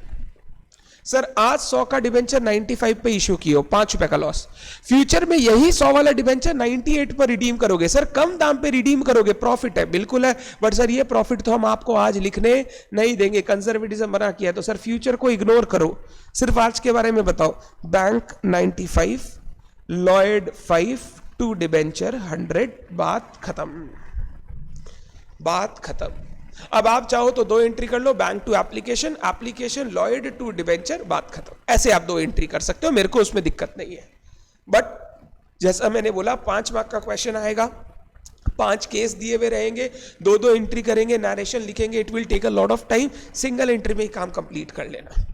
सर आज 100 का डिवेंचर 95 पे इश्यू किए, 5 रुपए का लॉस। फ्यूचर में यही 100 वाला डिवेंचर 98 पर रिडीम करोगे, सर कम दाम पे रिडीम करोगे, प्रॉफिट है, बिल्कुल है। बट सर ये प्रॉफिट तो हम आपको आज लिखने नहीं देंगे, कंजर्वेटिज्म मना किया। तो सर फ्यूचर को इग्नोर करो, सिर्फ आज के बारे में बताओ। बैंक 95, लॉयड 5, टू डिवेंचर 100, बात खत्म, बात खत्म। अब आप चाहो तो 2 एंट्री कर लो, bank to application, application Lloyd to debenture, बात खत्म। ऐसे आप 2 एंट्री कर सकते हो, मेरे को उसमें दिक्कत नहीं है। बट जैसा मैंने बोला 5 मार्क का क्वेश्चन आएगा, 5 केस दिए हुए रहेंगे, 2-2 एंट्री करेंगे, नरेशन लिखेंगे, it will take a lot of time. Single entry में ही काम कंप्लीट कर लेना।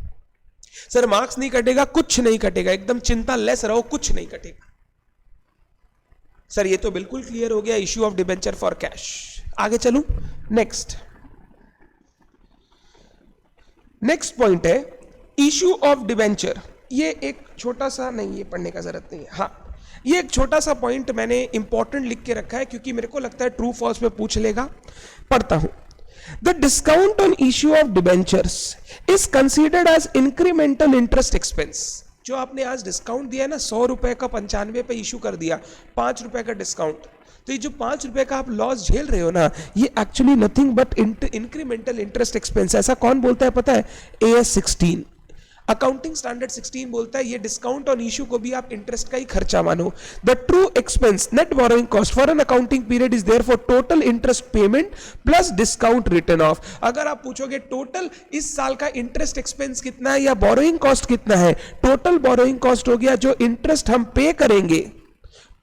सर मार्क्स नहीं कटेगा, कुछ नहीं कटेगा, एकदम चिंता लेस रहो, कुछ नहीं कटेगा। सर ये तो बिल्कुल क्लियर हो गया, issue of debenture for cash. आगे चलूं, नेक्स्ट पॉइंट है इश्यू ऑफ डिबेंचर। ये एक छोटा सा, नहीं ये पढ़ने का जरूरत नहीं है, हाँ ये एक छोटा सा पॉइंट मैंने इंपॉर्टेंट लिख के रखा है, क्योंकि मेरे को लगता है ट्रू फॉल्स में पूछ लेगा। पढ़ता हूं, the discount on issue of debentures is considered as incremental interest expense. जो आपने आज डिस्काउंट दिया है ना, 100 रुपए का 95 पे इशू कर दिया, 5 रुपए का डिस्काउंट, तो ये जो 5 रुपए का आप लॉस झेल रहे हो ना, ये actually nothing but incremental interest expense. ऐसा कौन बोलता है पता है, AS 16, अकाउंटिंग स्टैंडर्ड 16 बोलता है ये डिस्काउंट ऑन इशू को भी आप इंटरेस्ट का ही खर्चा मानो। The true expense net borrowing cost for an accounting period is therefore total interest payment plus discount return off. अगर आप पूछोगे टोटल इस साल का इंटरेस्ट एक्सपेंस कितना है या बोरोइंग कॉस्ट कितना है, टोटल बोरोइंग कॉस्ट हो गया जो इंटरेस्ट हम पे करेंगे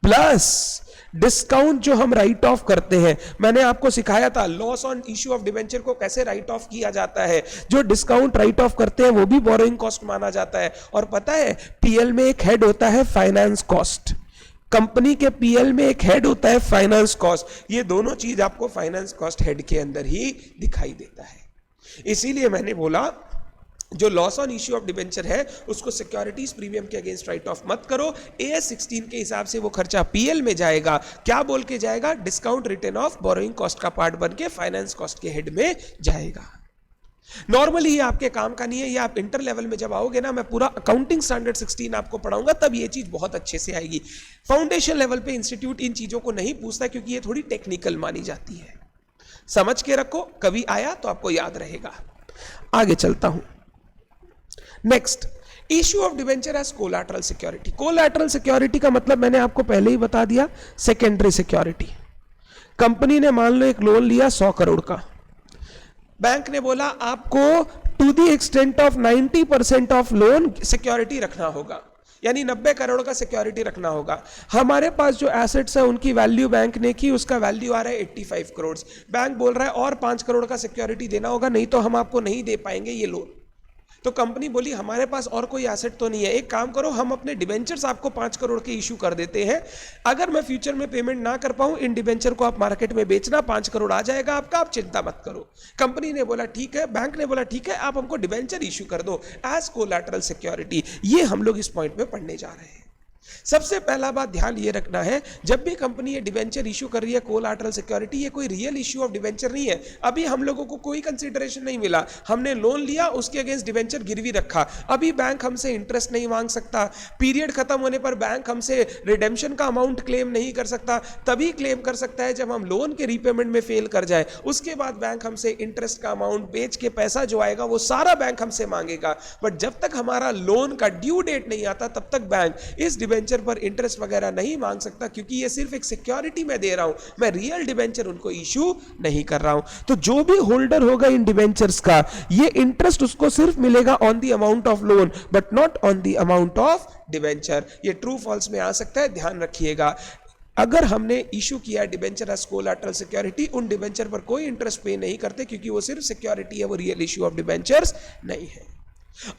प्लस डिस्काउंट जो हम राइट ऑफ करते हैं, मैंने आपको सिखाया था loss on issue of debenture को कैसे राइट ऑफ किया जाता है। जो डिस्काउंट राइट ऑफ करते हैं वो भी बोरोइंग कॉस्ट माना जाता है। और पता है पीएल में एक हेड होता है फाइनेंस कॉस्ट, कंपनी के पीएल में एक हेड होता है फाइनेंस कॉस्ट। ये दोनों चीज आपको फाइनेंस कॉस्ट हेड के अंदर ही दिखाई देता है। इसीलिए मैंने बोला जो loss on issue of debenture है उसको सिक्योरिटीज प्रीमियम के अगेंस्ट राइट ऑफ मत करो। AS 16 के हिसाब से वो खर्चा पीएल में जाएगा। क्या बोल के जाएगा? Discount return of borrowing cost का पार्ट बन के फाइनेंस कॉस्ट के हेड में जाएगा। नॉर्मली ये आपके काम का नहीं है, ये आप इंटर लेवल में जब आओगे ना, मैं पूरा अकाउंटिंग स्टैंडर्ड 16 आपको पढ़ाऊंगा, तब ये चीज बहुत अच्छे से आएगी। फाउंडेशन लेवल पे इंस्टीट्यूट इन चीजों को नहीं पूछता क्योंकि ये थोड़ी टेक्निकल मानी जाती है। समझ के रखो, कभी आया तो आपको याद रहेगा। आगे चलता हूं। Next, issue of debenture as collateral security. Collateral security का मतलब मैंने आपको पहले ही बता दिया, सेकेंडरी सिक्योरिटी। कंपनी ने मान लो एक लोन लिया 100 करोड़ का, बैंक ने बोला आपको to the extent of 90% of loan security रखना होगा, यानी 90 करोड़ का सिक्योरिटी रखना होगा। हमारे पास जो एसेट्स है उनकी वैल्यू बैंक ने की, उसका वैल्यू आ रहा है 85 करोड़। बैंक बोल रहा है और 5 करोड़ का सिक्योरिटी देना होगा, नहीं तो हम आपको नहीं दे पाएंगे ये लोन। तो कंपनी बोली हमारे पास और कोई एसेट तो नहीं है, एक काम करो हम अपने डिबेंचर्स आपको 5 करोड़ के इशू कर देते हैं, अगर मैं फ्यूचर में पेमेंट ना कर पाऊं इन डिबेंचर को आप मार्केट में बेचना, 5 करोड़ आ जाएगा आपका, आप चिंता मत करो। कंपनी ने बोला ठीक है, बैंक ने बोला ठीक है, आप हमको डिबेंचर इशू कर दो एज कोलैटरल सिक्योरिटी। ये हम लोग इस पॉइंट में पढ़ने जा रहे हैं। सबसे पहला बात ध्यान ये रखना है, जब भी कंपनी ये डिबेंचर इशू कर रही है कोलैटरल सिक्योरिटी, ये कोई रियल इशू ऑफ डिबेंचर नहीं है। अभी हम लोगों को कोई कंसीडरेशन नहीं मिला, हमने लोन लिया, उसके अगेंस्ट डिबेंचर गिरवी रखा, अभी बैंक हमसे इंटरेस्ट नहीं मांग सकता, पीरियड खत्म होने पर बैंक हमसे रिडेम्पशन का अमाउंट क्लेम नहीं कर सकता, तभी क्लेम कर सकता है जब हम लोन के रीपेमेंट में फेल कर जाए। उसके बाद बैंक हमसे इंटरेस्ट का अमाउंट बेच के पैसा जो आएगा वो सारा बैंक हमसे मांगेगा। बट जब तक हमारा लोन का ड्यू डेट नहीं आता तब तक बैंक इस डिबेंचर पर इंटरेस्ट वगैरह नहीं मांग सकता, क्योंकि ये सिर्फ एक सिक्योरिटी मैं दे रहा हूं, मैं रियल डिबेंचर उनको इशू नहीं कर रहा हूं। तो जो भी होल्डर होगा इन डिबेंचर्स का, ये इंटरेस्ट उसको सिर्फ मिलेगा on the amount of loan but not on the amount of debenture. ये ट्रू फॉल्स में आ सकता है, ध्यान रखिएगा। अगर हमने इशू किया डिबेंचर एज कोलैटरल सिक्योरिटी, उन डिबेंचर पर कोई इंटरेस्ट पे नहीं करते क्योंकि वो सिर्फ सिक्योरिटी है, वो रियल इशू ऑफ डिबेंचर्स नहीं है।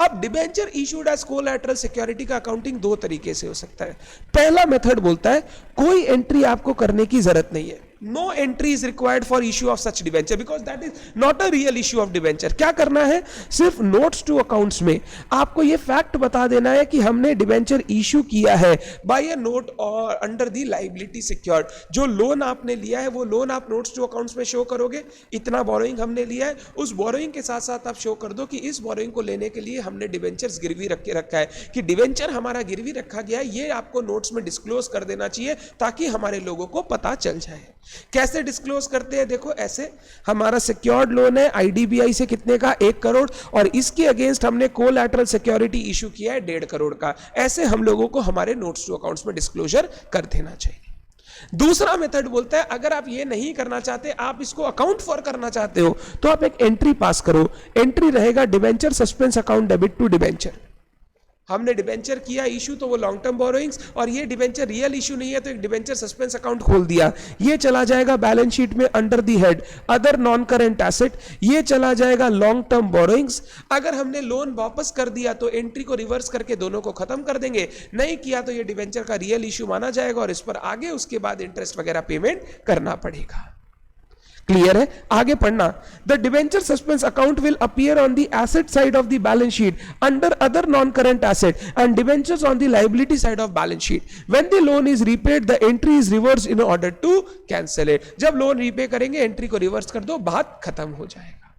अब debenture issued as collateral security का अकाउंटिंग 2 तरीके से हो सकता है। पहला मेथड बोलता है कोई एंट्री आपको करने की जरूरत नहीं है, no entry is required for issue of such debenture because that is not a real issue of debenture. क्या करना है, सिर्फ नोट्स टू अकाउंट्स में आपको यह फैक्ट बता देना है कि हमने डिबेंचर इशू किया है बाय अ नोट और अंडर द लायबिलिटी सिक्योर्ड। जो लोन आपने लिया है वो लोन आप नोट्स टू अकाउंट्स में शो करोगे, इतना बोरोइंग हमने लिया है, उस बोरोइंग के साथ साथ आप शो कर दो कि इस बोरोइंग को लेने के लिए हमने डिबेंचर्स गिरवी रख के रखा है, कि डिबेंचर हमारा गिरवी रखा गया है, ये आपको नोट्स में डिस्क्लोज कर देना चाहिए ताकि हमारे लोगों को पता चल जाए। कैसे डिस्क्लोज करते हैं, देखो ऐसे, हमारा सिक्योर्ड लोन है आईडीबीआई से कितने का, 1 करोड़, और इसके अगेंस्ट हमने कोलैटरल सिक्योरिटी इशू किया है 1.5 करोड़ का। ऐसे हम लोगों को हमारे नोट्स टू अकाउंट्स में डिस्क्लोजर कर देना चाहिए। दूसरा मेथड बोलता है अगर आप ये नहीं करना चाहते, आप इसको अकाउंट फॉर करना चाहते हो, तो आप एक एंट्री पास करो। एंट्री रहेगा debenture suspense account debit to debenture. हमने डिबेंचर किया इशू तो वो लॉन्ग टर्म बोरोइंग्स, और ये डिबेंचर रियल इशू नहीं है तो एक डिबेंचर सस्पेंस अकाउंट खोल दिया, ये चला जाएगा बैलेंस शीट में under the head other non current asset, ये चला जाएगा लॉन्ग टर्म बोरोइंग्स। अगर हमने लोन वापस कर दिया तो एंट्री को रिवर्स करके दोनों को खत्म कर देंगे, नहीं किया तो ये डिबेंचर का रियल इशू माना जाएगा और इस पर आगे उसके बाद इंटरेस्ट वगैरह पेमेंट करना पड़ेगा। क्लियर है, आगे पढ़ना। The debenture suspense account will appear on the asset side of the balance sheet under other non current asset and debentures on the liability side of balance sheet. When the loan is repaid the entry is reverse in order to cancel it. जब loan repay करेंगे entry को reverse कर दो, बात खत्म हो जाएगा।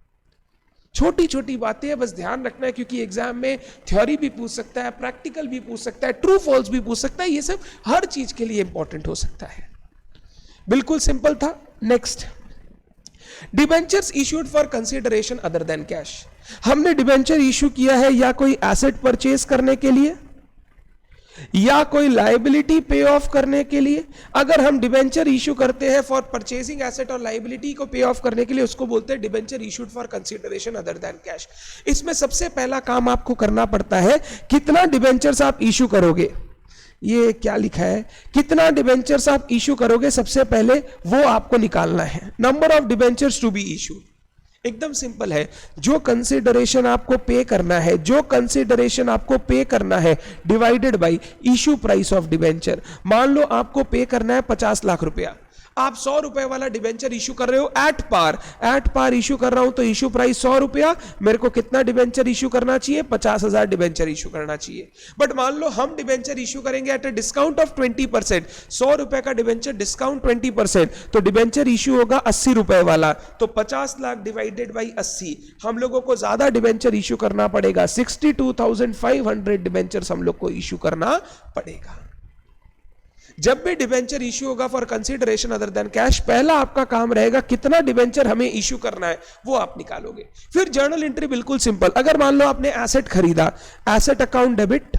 छोटी छोटी बातें हैं, बस ध्यान रखना है क्योंकि एग्जाम में थ्योरी भी पूछ सकता है, प्रैक्टिकल भी पूछ सकता है, ट्रू फॉल्स भी पूछ सकता है, ये सब हर चीज के लिए इंपॉर्टेंट हो सकता है। बिल्कुल सिंपल था। Next, debentures issued for consideration other than cash. हमने डिबेंचर इशू किया है या कोई एसेट परचेज करने के लिए या कोई लायबिलिटी पे ऑफ करने के लिए। अगर हम डिबेंचर इशू करते हैं फॉर परचेजिंग एसेट और लायबिलिटी को पे ऑफ करने के लिए, उसको बोलते हैं debenture issued for consideration other than cash. इसमें सबसे पहला काम आपको करना पड़ता है, कितना डिबेंचर्स आप इशू करोगे। ये क्या लिखा है, कितना डिबेंचर्स आप इशू करोगे सबसे पहले वो आपको निकालना है। Number of debentures to be issue, एकदम सिंपल है। जो कंसिडरेशन आपको पे करना है, जो कंसिडरेशन आपको पे करना है divided by issue price of debenture. मान लो आपको पे करना है 50 लाख रुपया, आप 100 रुपए वाला डिबेंचर इशू कर रहे हो एट पार इशू कर रहा हूं तो इशू प्राइस 100 रुपया, मेरे को कितना डिबेंचर इशू करना चाहिए, 50,000 डिबेंचर इशू करना चाहिए। बट मान लो हम डिबेंचर इशू करेंगे एट अ डिस्काउंट ऑफ 20%, 100 रुपए का डिबेंचर डिस्काउंट 20%, तो डिबेंचर इशू होगा 80 रुपए वाला, तो 50 लाख डिवाइडेड बाई 80, हम लोगों को ज्यादा डिबेंचर इशू करना पड़ेगा, 62,500 डिबेंचर हम लोग को इशू करना पड़ेगा। जब भी डिबेंचर इश्यू होगा for consideration other than cash, पहला आपका काम रहेगा कितना डिबेंचर हमें इश्यू करना है वो आप निकालोगे। फिर जर्नल एंट्री बिल्कुल सिंपल, अगर मान लो आपने एसेट खरीदा, asset account debit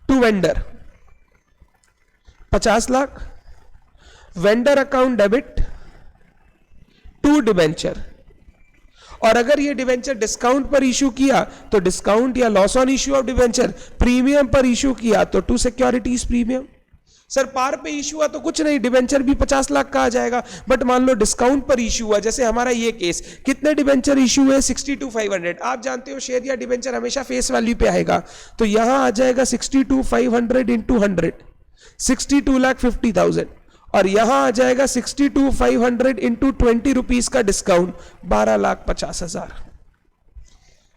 to vendor 50 lakh, vendor account debit to debenture, और अगर ये डिबेंचर डिस्काउंट पर इशू किया तो डिस्काउंट या loss on issue of debenture, premium पर इशू किया तो टू सिक्योरिटीज प्रीमियम। सर पार पे इशू हुआ तो कुछ नहीं, डिबेंचर भी 50 लाख का आ जाएगा। बट मान लो डिस्काउंट पर इशू हुआ, जैसे हमारा ये केस, कितने डिबेंचर इशू हुए 62,500, आप जानते हो शेयर या डिबेंचर हमेशा फेस वैल्यू पे आएगा, तो यहां आ जाएगा 62,500 इंटू 100, 62,50,000, और यहां आ जाएगा 62,500 इंटू 20 रुपीज का डिस्काउंट, 12,50,000।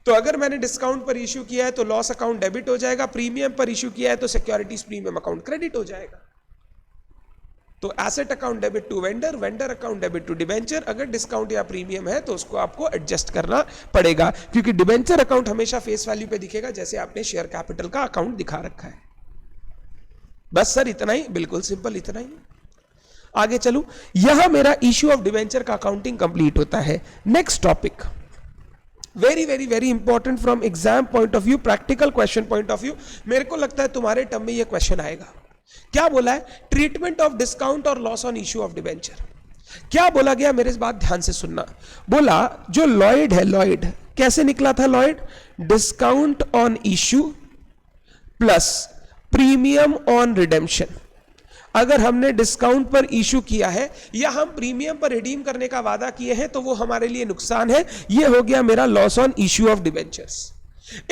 तो अगर मैंने डिस्काउंट पर इश्यू किया है तो लॉस अकाउंट डेबिट हो जाएगा, प्रीमियम पर इश्यू किया है तो सिक्योरिटीज प्रीमियम अकाउंट क्रेडिट हो जाएगा। तो asset account debit to vendor, vendor account debit to debenture, अगर डिस्काउंट या प्रीमियम है तो उसको आपको एडजस्ट करना पड़ेगा, क्योंकि डिबेंचर अकाउंट हमेशा फेस वैल्यू पे दिखेगा जैसे आपने शेयर कैपिटल का अकाउंट दिखा रखा है। बस सर इतना ही, बिल्कुल सिंपल इतना ही। आगे चलूं, यहां मेरा इश्यू ऑफ डिबेंचर का अकाउंटिंग कंप्लीट होता है। Next topic very very very important from exam point of view, practical question point of view, मेरे को लगता है तुम्हारे टर्म में यह क्वेश्चन आएगा। क्या बोला है, ट्रीटमेंट ऑफ डिस्काउंट और loss on issue of debenture. क्या बोला गया, मेरे इस बात ध्यान से सुनना। बोला जो लॉयड है, लॉयड कैसे निकला था, Lloyd discount on issue plus premium on redemption. अगर हमने डिस्काउंट पर इशू किया है या हम प्रीमियम पर रिडीम करने का वादा किए हैं तो वो हमारे लिए नुकसान है, ये हो गया मेरा loss on issue of debentures.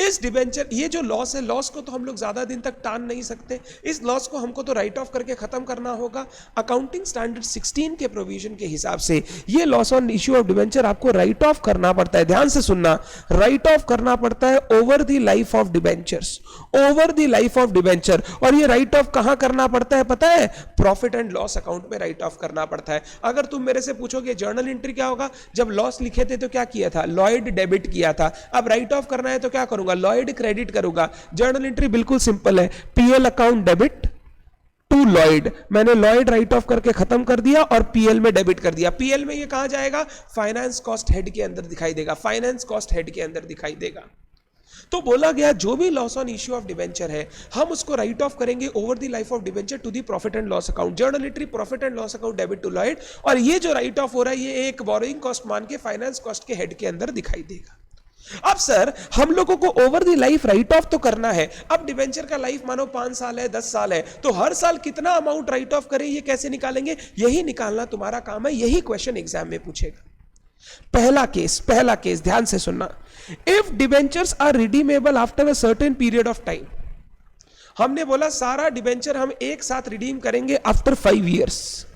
इस डिबेंचर, ये जो लॉस है, लॉस को तो हम लोग ज्यादा दिन तक टान नहीं सकते, इस लॉस को हमको तो राइट ऑफ करके खत्म करना होगा। अकाउंटिंग स्टैंडर्ड 16 के प्रोविजन के हिसाब से ये loss on issue of debenture आपको राइट ऑफ करना पड़ता है। ध्यान से सुनना, राइट ऑफ करना पड़ता है over the life of debentures, over the life of debenture. और ये राइट ऑफ कहां करना पड़ता है पता है, प्रॉफिट एंड लॉस अकाउंट में राइट ऑफ करना पड़ता है। अगर तुम मेरे से पूछोगे जर्नल एंट्री क्या होगा, जब लॉस लिखे थे तो क्या किया था, लॉयड डेबिट किया था, अब राइट ऑफ करना है तो क्या करूंगा, लॉयड क्रेडिट करूंगा। जर्नल एंट्री बिल्कुल सिंपल है, PL account debit to LOID, मैंने लॉयड राइट ऑफ करके खत्म कर दिया और पीएल में डेबिट कर दिया। पीएल में ये कहां जाएगा, फाइनेंस कॉस्ट हेड के अंदर दिखाई देगा, फाइनेंस कॉस्ट हेड के अंदर दिखाई देगा। तो बोला गया जो भी loss on issue of debenture है हम उसको राइट ऑफ करेंगे over the life of debenture to the profit and loss account. Journal entry profit and loss account debit to Lloyd, और ये जो राइट ऑफ हो रहा है ये एक बोरोइंग कॉस्ट मान के फाइनेंस कॉस्ट के हेड के अंदर दिखाई देगा। अब सर हम लोगों को over the life right of तो करना है। अब डिबेंचर का लाइफ मानो 5 साल है, 10 साल है, तो हर साल कितना अमाउंट राइट ऑफ करें, ये कैसे निकालेंगे, यही निकालना तुम्हारा काम है, यही क्वेश्चन एग्जाम में पूछेगा। पहला केस ध्यान से सुनना, if debentures are redeemable after a certain period of time. हमने बोला सारा डिबेंचर हम एक साथ रिडीम करेंगे after 5 years।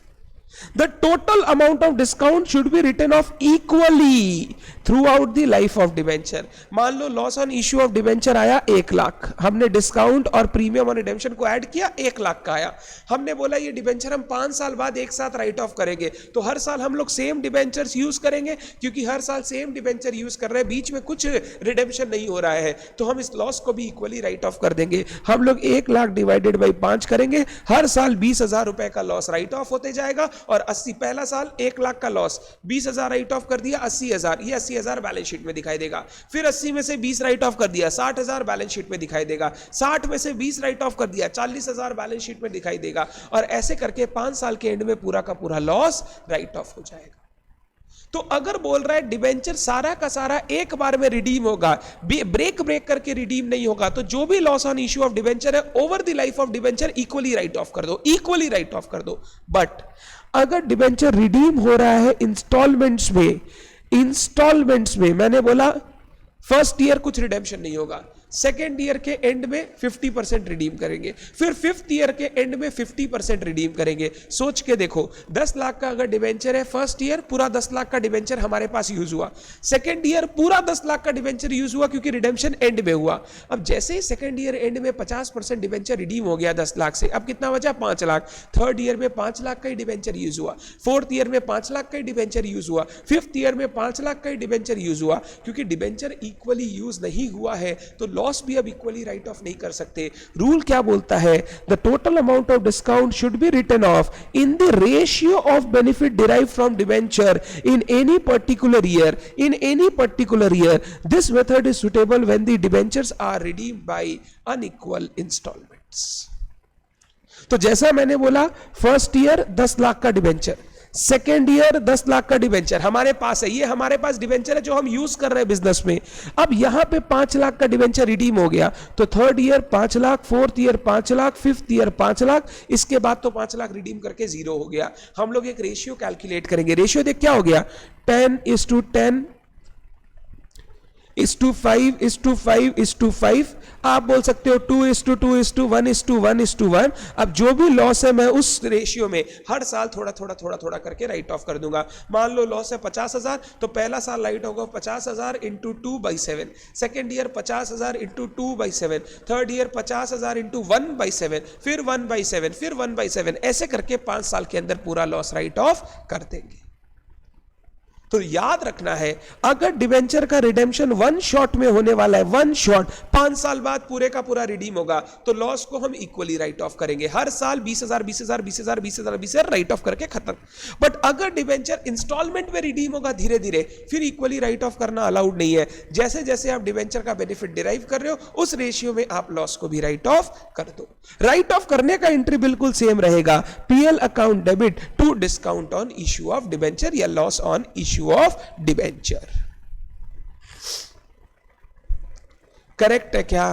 The total amount of discount should be written off equally throughout the life of debenture। मान लो loss on issue of debenture आया 1 लाख, हमने डिस्काउंट और प्रीमियम ऑन रिडेम्पशन को ऐड किया, 1 लाख का आया। हमने बोला ये डिबेंचर हम 5 साल बाद एक साथ राइट ऑफ करेंगे, तो हर साल हम लोग सेम डिबेंचर्स यूज करेंगे, क्योंकि हर साल सेम डिबेंचर यूज कर रहे हैं, बीच में कुछ रिडेम्पशन नहीं हो रहा है, तो हम इस लॉस को भी इक्वली राइट ऑफ कर देंगे। हम लोग 1 लाख डिवाइडेड बाई 5 करेंगे, हर साल 20,000 रुपए का लॉस राइट ऑफ होते जाएगा, और 80, पहला साल 1 लाख का लॉस, 20,000 राइट ऑफ कर दिया, 80,000, ये 80,000 बैलेंस शीट में दिखाई देगा। फिर 80 में से 20 राइट ऑफ कर दिया, 60,000 बैलेंस शीट में दिखाई देगा। 60 में से 20 राइट ऑफ कर दिया, 40,000 बैलेंस शीट में दिखाई देगा, और ऐसे करके 5 साल के एंड में पूरा का पूरा लॉस राइट ऑफ हो जाएगा। तो अगर बोल रहा है डिबेंचर सारा का सारा एक बार में रिडीम होगा, ब्रेक करके रिडीम नहीं होगा, तो जो भी loss on issue of debenture है over the life of debenture equally write off कर दो, इक्वली राइट ऑफ कर दो। बट अगर डिबेंचर रिडीम हो रहा है इंस्टॉलमेंट्स में मैंने बोला फर्स्ट ईयर कुछ रिडेम्पशन नहीं होगा, सेकेंड ईयर के एंड में 50% रिडीम करेंगे, फिर फिफ्थ ईयर के एंड में 50% रिडीम करेंगे। सोच के देखो 10 लाख का अगर डिबेंचर है, फर्स्ट ईयर पूरा 10 लाख का डिबेंचर हमारे पास यूज हुआ, सेकेंड ईयर पूरा 10 लाख का डिबेंचर यूज हुआ क्योंकि रिडेम्पशन एंड में हुआ। अब जैसे ही सेकेंड ईयर एंड में 50% डिबेंचर रिडीम हो गया 10 लाख से, अब कितना बचा 5 लाख, थर्ड ईयर में 5 लाख का ही डिबेंचर यूज हुआ, फोर्थ ईयर में 5 लाख का ही डिबेंचर यूज हुआ, फिफ्थ ईयर में 5 लाख का ही डिबेंचर यूज हुआ। क्योंकि डिबेंचर इक्वली यूज नहीं हुआ है तो लॉस भी अब इक्वली राइट ऑफ नहीं कर सकते। रूल क्या बोलता है, the total amount of discount should be written off in the ratio of benefit derive from debenture in any particular year. This method is suitable when the debentures are redeemed by unequal installments. तो जैसा मैंने बोला first year 10 lakh का debenture, second year 10 lakh का debenture हमारे पास है, ये हमारे पास डिबेंचर है जो हम यूज कर रहे हैं बिजनेस में। अब यहां पे 5 लाख का डिबेंचर रिडीम हो गया तो third year 5 lakh, fourth year 5 lakh, fifth year 5 lakh, इसके बाद तो 5 लाख रिडीम करके जीरो हो गया। हम लोग एक रेशियो कैलकुलेट करेंगे, रेशियो देख क्या हो गया 10:10 5:5 आप बोल सकते हो 2:2:1:1:1। अब जो भी लॉस है मैं उस रेशियो में हर साल थोड़ा करके राइट ऑफ कर दूंगा। मान लो लॉस है 50,000 तो पहला साल राइट होगा 50,000 into 2/7, second year 50,000 into 2/7, third year 50,000 into 1/7, फिर 1/7, फिर 1/7, ऐसे करके 5 साल के अंदर पूरा लॉस राइट ऑफ कर देंगे। तो याद रखना है अगर डिबेंचर का रिडेम्पशन वन शॉट में होने वाला है, वन शॉट 5 साल बाद पूरे का पूरा रिडीम होगा तो लॉस को हम इक्वली राइट ऑफ करेंगे, हर साल 20,000 राइट ऑफ करके खत्म। बट अगर डिबेंचर इंस्टॉलमेंट में रिडीम होगा धीरे धीरे, फिर इक्वली राइट ऑफ करना अलाउड नहीं है। जैसे जैसे आप डिबेंचर का बेनिफिट डिराइव कर रहे हो उस रेशियो में आप लॉस को भी राइट ऑफ कर दो। राइट ऑफ करने का एंट्री बिल्कुल सेम रहेगा, PL account debit to discount on issue of debenture या loss on issue of debenture. Correct है क्या?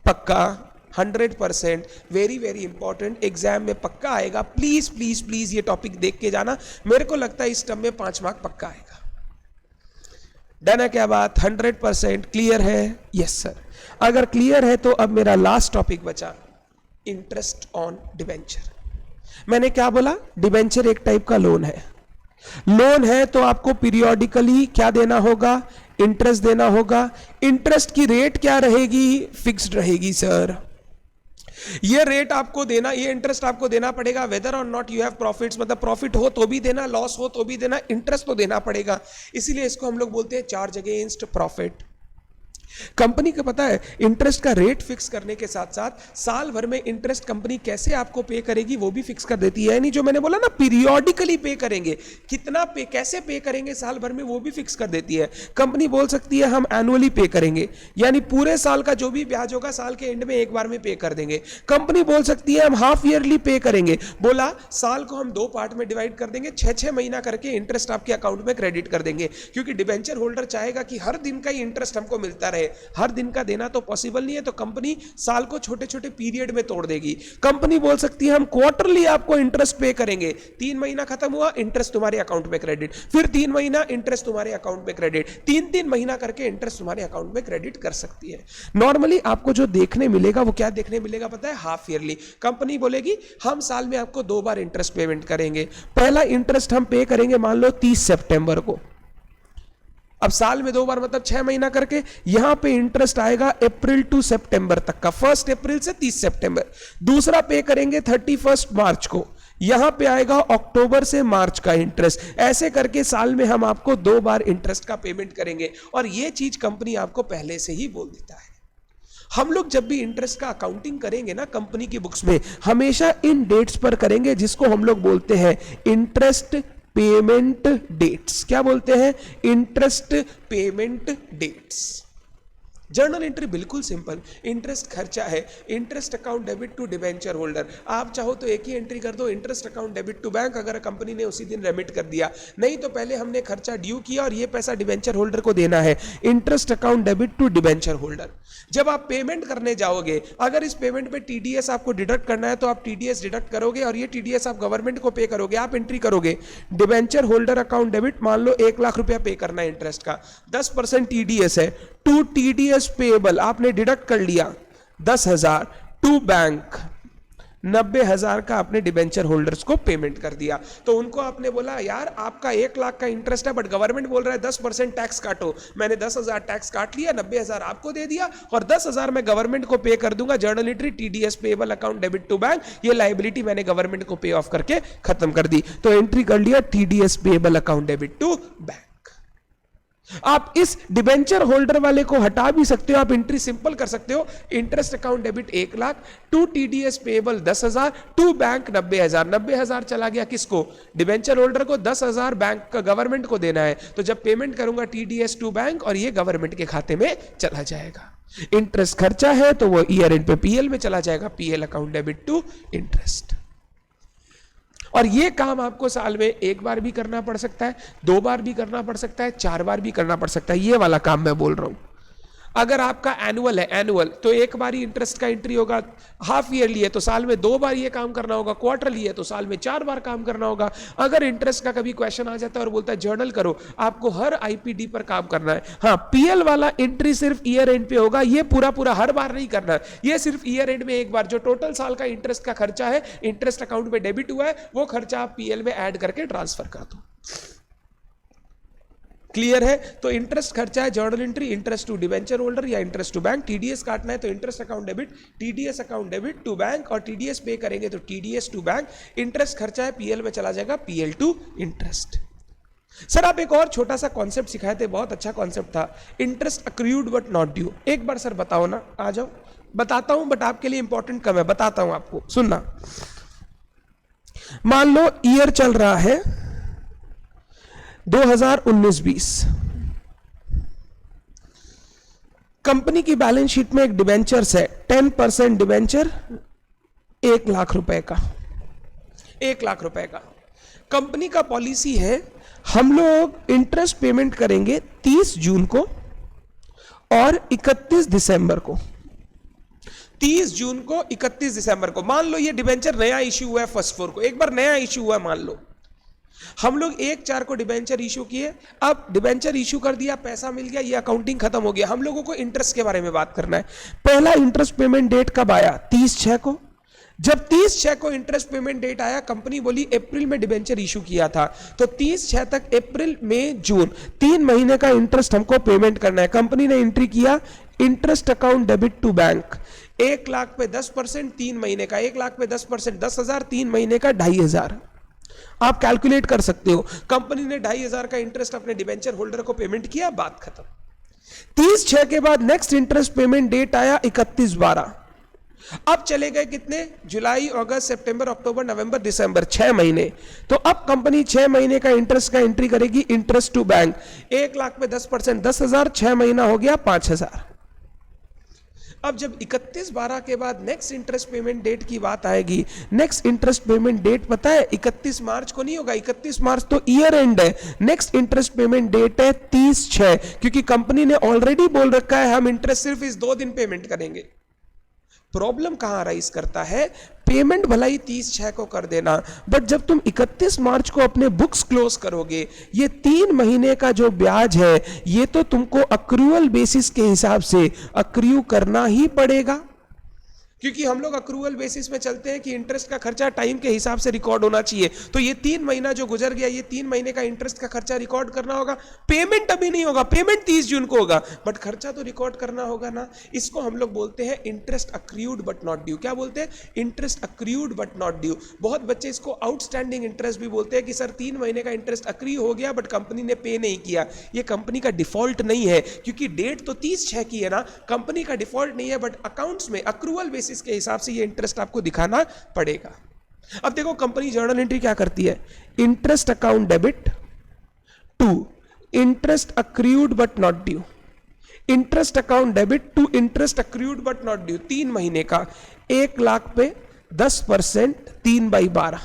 पक्का 100%, वेरी वेरी इंपॉर्टेंट, एग्जाम में पक्का आएगा। प्लीज प्लीज प्लीज ये टॉपिक देख के जाना, मेरे को लगता है इस टर्म में 5 मार्क पक्का आएगा। डन है क्या बात? 100% क्लियर है? Yes sir. अगर क्लियर है तो अब मेरा लास्ट टॉपिक बचा इंटरेस्ट ऑन डिबेंचर। मैंने क्या बोला? डिबेंचर एक टाइप का लोन है। लोन है तो आपको पीरियोडिकली क्या देना होगा? इंटरेस्ट देना होगा। इंटरेस्ट की रेट क्या रहेगी? फिक्स्ड रहेगी सर। ये रेट आपको देना, ये इंटरेस्ट आपको देना पड़ेगा वेदर और नॉट यू हैव प्रॉफिट्स, मतलब प्रॉफिट हो तो भी देना, लॉस हो तो भी देना, इंटरेस्ट तो देना पड़ेगा। इसीलिए इसको हम लोग बोलते हैं चार्ज अगेंस्ट प्रॉफिट। कंपनी को पता है इंटरेस्ट का रेट फिक्स करने के साथ साथ साल भर में इंटरेस्ट कंपनी कैसे आपको पे करेगी वो भी फिक्स कर देती है। यानी जो मैंने बोला ना पीरियोडिकली पे करेंगे, कितना पे, कैसे पे करेंगे साल भर में वो भी फिक्स कर देती है। कंपनी बोल सकती है हम एनुअली पे करेंगे, यानी पूरे साल का जो भी ब्याज होगा साल के एंड में एक बार में पे कर देंगे। कंपनी बोल सकती है हम हाफ ईयरली पे करेंगे, बोला साल को हम 2 पार्ट में डिवाइड कर देंगे, 6-6 महीना करके इंटरेस्ट आपके अकाउंट में क्रेडिट कर देंगे। क्योंकि डिबेंचर होल्डर चाहेगा कि हर दिन का ही इंटरेस्ट हमको मिलता रहे, हर दिन का देना तो पॉसिबल नहीं है, तो कंपनी साल को छोटे छोटे पीरियड में तोड़ देगी। कंपनी बोल सकती है हम क्वार्टरली आपको इंटरेस्ट पे करेंगे, 3 महीना खत्म हुआ इंटरेस्ट तुम्हारे अकाउंट में क्रेडिट, फिर 3 महीना इंटरेस्ट तुम्हारे अकाउंट में क्रेडिट, 3-3 महीना करके इंटरेस्ट तुम्हारे अकाउंट में क्रेडिट कर सकती है। नॉर्मली आपको जो देखने मिलेगा वो क्या देखने मिलेगा पता है? Half yearly. कंपनी बोलेगी हम साल में आपको 2 बार इंटरेस्ट पेमेंट करेंगे। पहला इंटरेस्ट हम पे करेंगे मान लो 30 सितंबर को, अब साल में 2 बार मतलब 6 महीना करके, यहां पे इंटरेस्ट आएगा अप्रैल टू सितंबर तक का, 1 अप्रैल से 30 सितंबर। दूसरा पे करेंगे 31 मार्च को, यहां पे आएगा अक्टूबर से मार्च का इंटरेस्ट। ऐसे करके साल में हम आपको 2 बार इंटरेस्ट का पेमेंट करेंगे, और ये चीज कंपनी आपको पहले से ही बोल देता है। हम लोग जब भी इंटरेस्ट का अकाउंटिंग करेंगे ना कंपनी की बुक्स में, हमेशा इन डेट्स पर करेंगे जिसको हम लोग बोलते हैं इंटरेस्ट पेमेंट डेट्स। क्या बोलते हैं? Interest payment dates. Journal entry बिल्कुल सिंपल, इंटरेस्ट खर्चा है, interest account debit to debenture holder. आप चाहो तो एक ही एंट्री कर दो, interest account debit to bank, अगर कंपनी ने उसी दिन रेमिट कर दिया, नहीं तो पहले हमने खर्चा ड्यू किया और ये पैसा डिबेंचर होल्डर को देना है, interest account debit to debenture holder. जब आप पेमेंट करने जाओगे, अगर इस पेमेंट पे टीडीएस आपको डिडक्ट करना है तो आप टीडीएस डिडक्ट करोगे और ये टीडीएस आप गवर्नमेंट को पे करोगे, आप एंट्री करोगे डिबेंचर होल्डर अकाउंट डेबिट, मान लो 1 लाख रुपया पे करना है इंटरेस्ट का, 10% टीडीएस है, टू टीडीएस पेएबल आपने डिडक्ट कर लिया 10,000, टू बैंक 90,000 का आपने डिबेंचर होल्डर्स को पेमेंट कर दिया। तो उनको आपने बोला यार आपका 1 लाख का इंटरेस्ट है बट गवर्नमेंट बोल रहा है 10% टैक्स काटो, मैंने 10,000 टैक्स काट लिया, 90,000 आपको दे दिया और 10,000 मैं गवर्नमेंट को पे कर दूंगा। Journal entry TDS payable account debit to bank, ये लायबिलिटी मैंने गवर्नमेंट को पे ऑफ करके खत्म कर दी। तो एंट्री कर लिया TDS payable account debit to bank. आप इस डिबेंचर होल्डर वाले को हटा भी सकते हो, आप एंट्री सिंपल कर सकते हो, interest account debit 1 lakh, to TDS payable 10,000, to bank 90,000। 90,000 चला गया किसको? डिबेंचर होल्डर को, 10,000 बैंक का गवर्नमेंट को देना है। तो जब पेमेंट करूंगा टीडीएस टू बैंक और ये गवर्नमेंट के खाते में चला जाएगा। इंटरेस्ट खर्चा है तो वो ईयर एंड पे पीएल में चला जाएगा, PL account debit to interest. और ये काम आपको साल में 1 बार भी करना पड़ सकता है, 2 बार भी करना पड़ सकता है, 4 बार भी करना पड़ सकता है। ये वाला काम मैं बोल रहा हूं। अगर आपका एनुअल है, एनुअल तो 1 बार ही इंटरेस्ट का एंट्री होगा, हाफ ईयरली है तो साल में 2 बार ये काम करना होगा, क्वार्टरली है तो साल में 4 बार काम करना होगा। अगर इंटरेस्ट का कभी क्वेश्चन आ जाता है और बोलता है जर्नल करो, आपको हर आईपीडी पर काम करना है। हाँ, पीएल वाला एंट्री सिर्फ ईयर एंड पे होगा, ये पूरा हर बार नहीं करना है, ये सिर्फ ईयर एंड में 1 बार। जो टोटल साल का इंटरेस्ट का खर्चा है, इंटरेस्ट अकाउंट में डेबिट हुआ है, वो खर्चा आप पीएल में ऐड करके ट्रांसफर कर दो। क्लियर है? तो इंटरेस्ट खर्चा है journal entry, interest to debenture holder या इंटरेस्ट टू बैंक। टीडीएस काटना है तो interest account debit, TDS account debit to bank, और टीडीएस पे करेंगे तो टीडीएस टू बैंक। इंटरेस्ट खर्चा है पीएल में चला जाएगा, पीएल टू इंटरेस्ट। सर आप एक और छोटा सा कॉन्सेप्ट सिखाए थे, बहुत अच्छा कॉन्सेप्ट था, interest accrued but not due. एक बार सर बताओ ना, आ जाओ, बताता हूं बट आपके लिए इंपॉर्टेंट कम है, बताता हूं आपको, सुनना। मान लो ईयर चल रहा है 2019-20, कंपनी की बैलेंस शीट में एक डिबेंचर्स है, 10% डिबेंचर 1 लाख रुपए का, 1 लाख रुपए का। कंपनी का पॉलिसी है हम लोग इंटरेस्ट पेमेंट करेंगे 30 जून को और 31 दिसंबर को। 30 जून को, 31 दिसंबर को। मान लो ये डिबेंचर नया इश्यू हुआ है फर्स्ट फ्लोर को, एक बार नया इश्यू हुआ है, मान लो हम लोग 1/4 को डिबेंचर इशू किए, अब डिबेंचर इशू कर दिया, पैसा मिल गया, ये अकाउंटिंग खत्म हो गया। हम लोगों को इंटरेस्ट के बारे में बात करना है। पहला इंटरेस्ट पेमेंट डेट कब आया? 30/6 को। जब 30/6 को इंटरेस्ट पेमेंट डेट आया, कंपनी बोली अप्रैल में डिबेंचर इशू किया था, तो 30/6 तक अप्रैल, मई, जून 3 महीने का इंटरेस्ट हमको पेमेंट करना है। कंपनी ने एंट्री किया interest account debit to bank, 1 lakh पे 10%, 3 महीने का, 1 लाख पे 10%, 10,000, 3 महीने का 2,500। आप कैलकुलेट कर सकते हो। कंपनी ने 2,500 का इंटरेस्ट अपने डिबेंचर होल्डर को पेमेंट किया, बात खत्म। 30/6 के बाद नेक्स्ट इंटरेस्ट पेमेंट डेट आया 31/12। अब चले गए कितने? जुलाई, अगस्त, सितंबर, अक्टूबर, नवंबर, दिसंबर, 6 महीने। तो अब कंपनी 6 महीने का इंटरेस्ट का एंट्री करेगी इंटरेस्ट टू बैंक, 1 लाख पे 10%, 10,000, 6 महीना हो गया 5,000। अब जब 31/12 के बाद नेक्स्ट इंटरेस्ट पेमेंट डेट की बात आएगी, नेक्स्ट इंटरेस्ट पेमेंट डेट पता है 31 मार्च को नहीं होगा, 31 मार्च तो ईयर एंड है। नेक्स्ट इंटरेस्ट पेमेंट डेट है 30/6, क्योंकि कंपनी ने ऑलरेडी बोल रखा है हम इंटरेस्ट सिर्फ इस 2 दिन पेमेंट करेंगे। प्रॉब्लम कहां राइज करता है? पेमेंट भला ही 30/6 को कर देना, बट जब तुम 31 मार्च को अपने बुक्स क्लोज करोगे, ये 3 महीने का जो ब्याज है ये तो तुमको अक्रूअल बेसिस के हिसाब से अक्रू करना ही पड़ेगा, क्योंकि हम लोग अक्रूअल बेसिस में चलते हैं कि इंटरेस्ट का खर्चा टाइम के हिसाब से रिकॉर्ड होना चाहिए। तो ये 3 महीना जो गुजर गया, ये 3 महीने का इंटरेस्ट का खर्चा रिकॉर्ड करना होगा। पेमेंट अभी नहीं होगा, पेमेंट 30 जून को होगा, बट खर्चा तो रिकॉर्ड करना होगा ना। इसको हम लोग बोलते हैं interest accrued but not due. क्या बोलते हैं? Interest accrued but not due. बहुत बच्चे इसको आउटस्टैंडिंग इंटरेस्ट भी बोलते हैं कि सर 3 महीने का इंटरेस्ट अक्रू हो गया बट कंपनी ने पे नहीं किया। ये कंपनी का डिफॉल्ट नहीं है, क्योंकि डेट तो 30/6 की है ना, कंपनी का डिफॉल्ट नहीं है, बट अकाउंट्स में अक्रूअल बेसिस के हिसाब से ये इंटरेस्ट आपको दिखाना पड़ेगा। अब देखो कंपनी जर्नल एंट्री क्या करती है, interest account debit to interest accrued but not due. Interest account debit to interest accrued but not due, 3 महीने का, 1 लाख पे 10%, 3/12,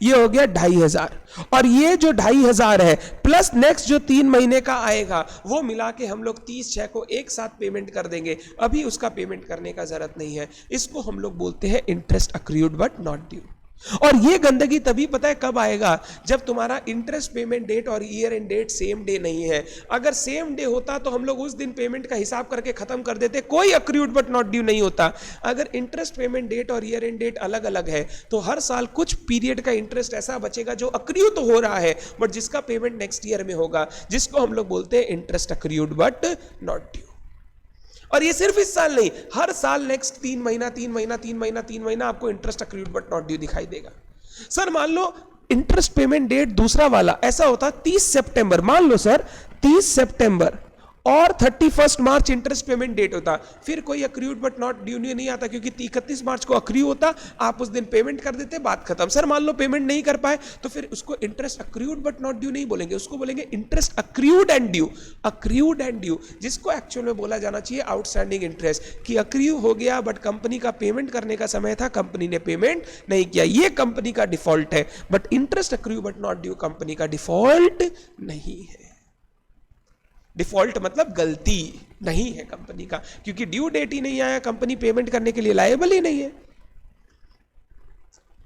ये हो गया 2500। और ये जो 2500 है प्लस नेक्स्ट जो 3 महीने का आएगा वो मिला के हम लोग 30/6 को एक साथ पेमेंट कर देंगे। अभी उसका पेमेंट करने का जरूरत नहीं है, इसको हम लोग बोलते हैं interest accrued but not due. और ये गंदगी तभी पता है कब आएगा, जब तुम्हारा इंटरेस्ट पेमेंट डेट और year end date same day नहीं है। अगर सेम डे होता तो हम लोग उस दिन पेमेंट का हिसाब करके खत्म कर देते, कोई अक्रूड बट नॉट ड्यू नहीं होता। अगर इंटरेस्ट पेमेंट डेट और ईयर एंड डेट अलग अलग है तो हर साल कुछ पीरियड का इंटरेस्ट ऐसा बचेगा जो अक्रू तो हो रहा है बट जिसका पेमेंट नेक्स्ट ईयर में होगा, जिसको हम लोग बोलते हैं interest accrued but not due. और ये सिर्फ इस साल नहीं, हर साल नेक्स्ट 3 महीना आपको interest accrued but not due दिखाई देगा। सर मान लो इंटरेस्ट पेमेंट डेट दूसरा वाला ऐसा होता 30 सितंबर, मान लो सर 30 सितंबर और 31 मार्च इंटरेस्ट पेमेंट डेट होता, फिर कोई अक्रूड बट नॉट ड्यू नहीं आता, क्योंकि 31 मार्च को अक्रू होता, आप उस दिन पेमेंट कर देते, बात खत्म। सर मान लो पेमेंट नहीं कर पाए तो फिर उसको interest accrued but not due नहीं बोलेंगे, उसको बोलेंगे interest accrued and due. Accrued and due, जिसको एक्चुअल में बोला जाना चाहिए आउटस्टैंडिंग इंटरेस्ट, कि अक्रू हो गया बट कंपनी का पेमेंट करने का समय था, कंपनी ने पेमेंट नहीं किया, ये कंपनी का डिफॉल्ट है। But interest accrue but not due company का डिफॉल्ट नहीं है। डिफॉल्ट मतलब गलती नहीं है कंपनी का, क्योंकि ड्यू डेट ही नहीं आया, कंपनी पेमेंट करने के लिए लायबल ही नहीं है।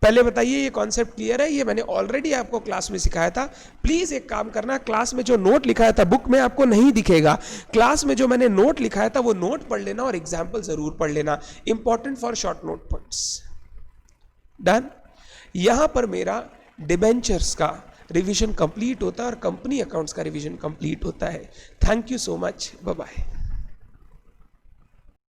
पहले बताइए ये कॉन्सेप्ट क्लियर है? ये मैंने ऑलरेडी आपको क्लास में सिखाया था। प्लीज एक काम करना, क्लास में जो नोट लिखाया था बुक में आपको नहीं दिखेगा, क्लास में जो मैंने नोट लिखाया था वो नोट पढ़ लेना और एग्जाम्पल जरूर पढ़ लेना, important for short note points. Done. यहां पर मेरा डिबेंचर्स का रिवीजन कंप्लीट होता है और कंपनी अकाउंट्स का रिवीजन कंप्लीट होता है। Thank you so much, bye bye.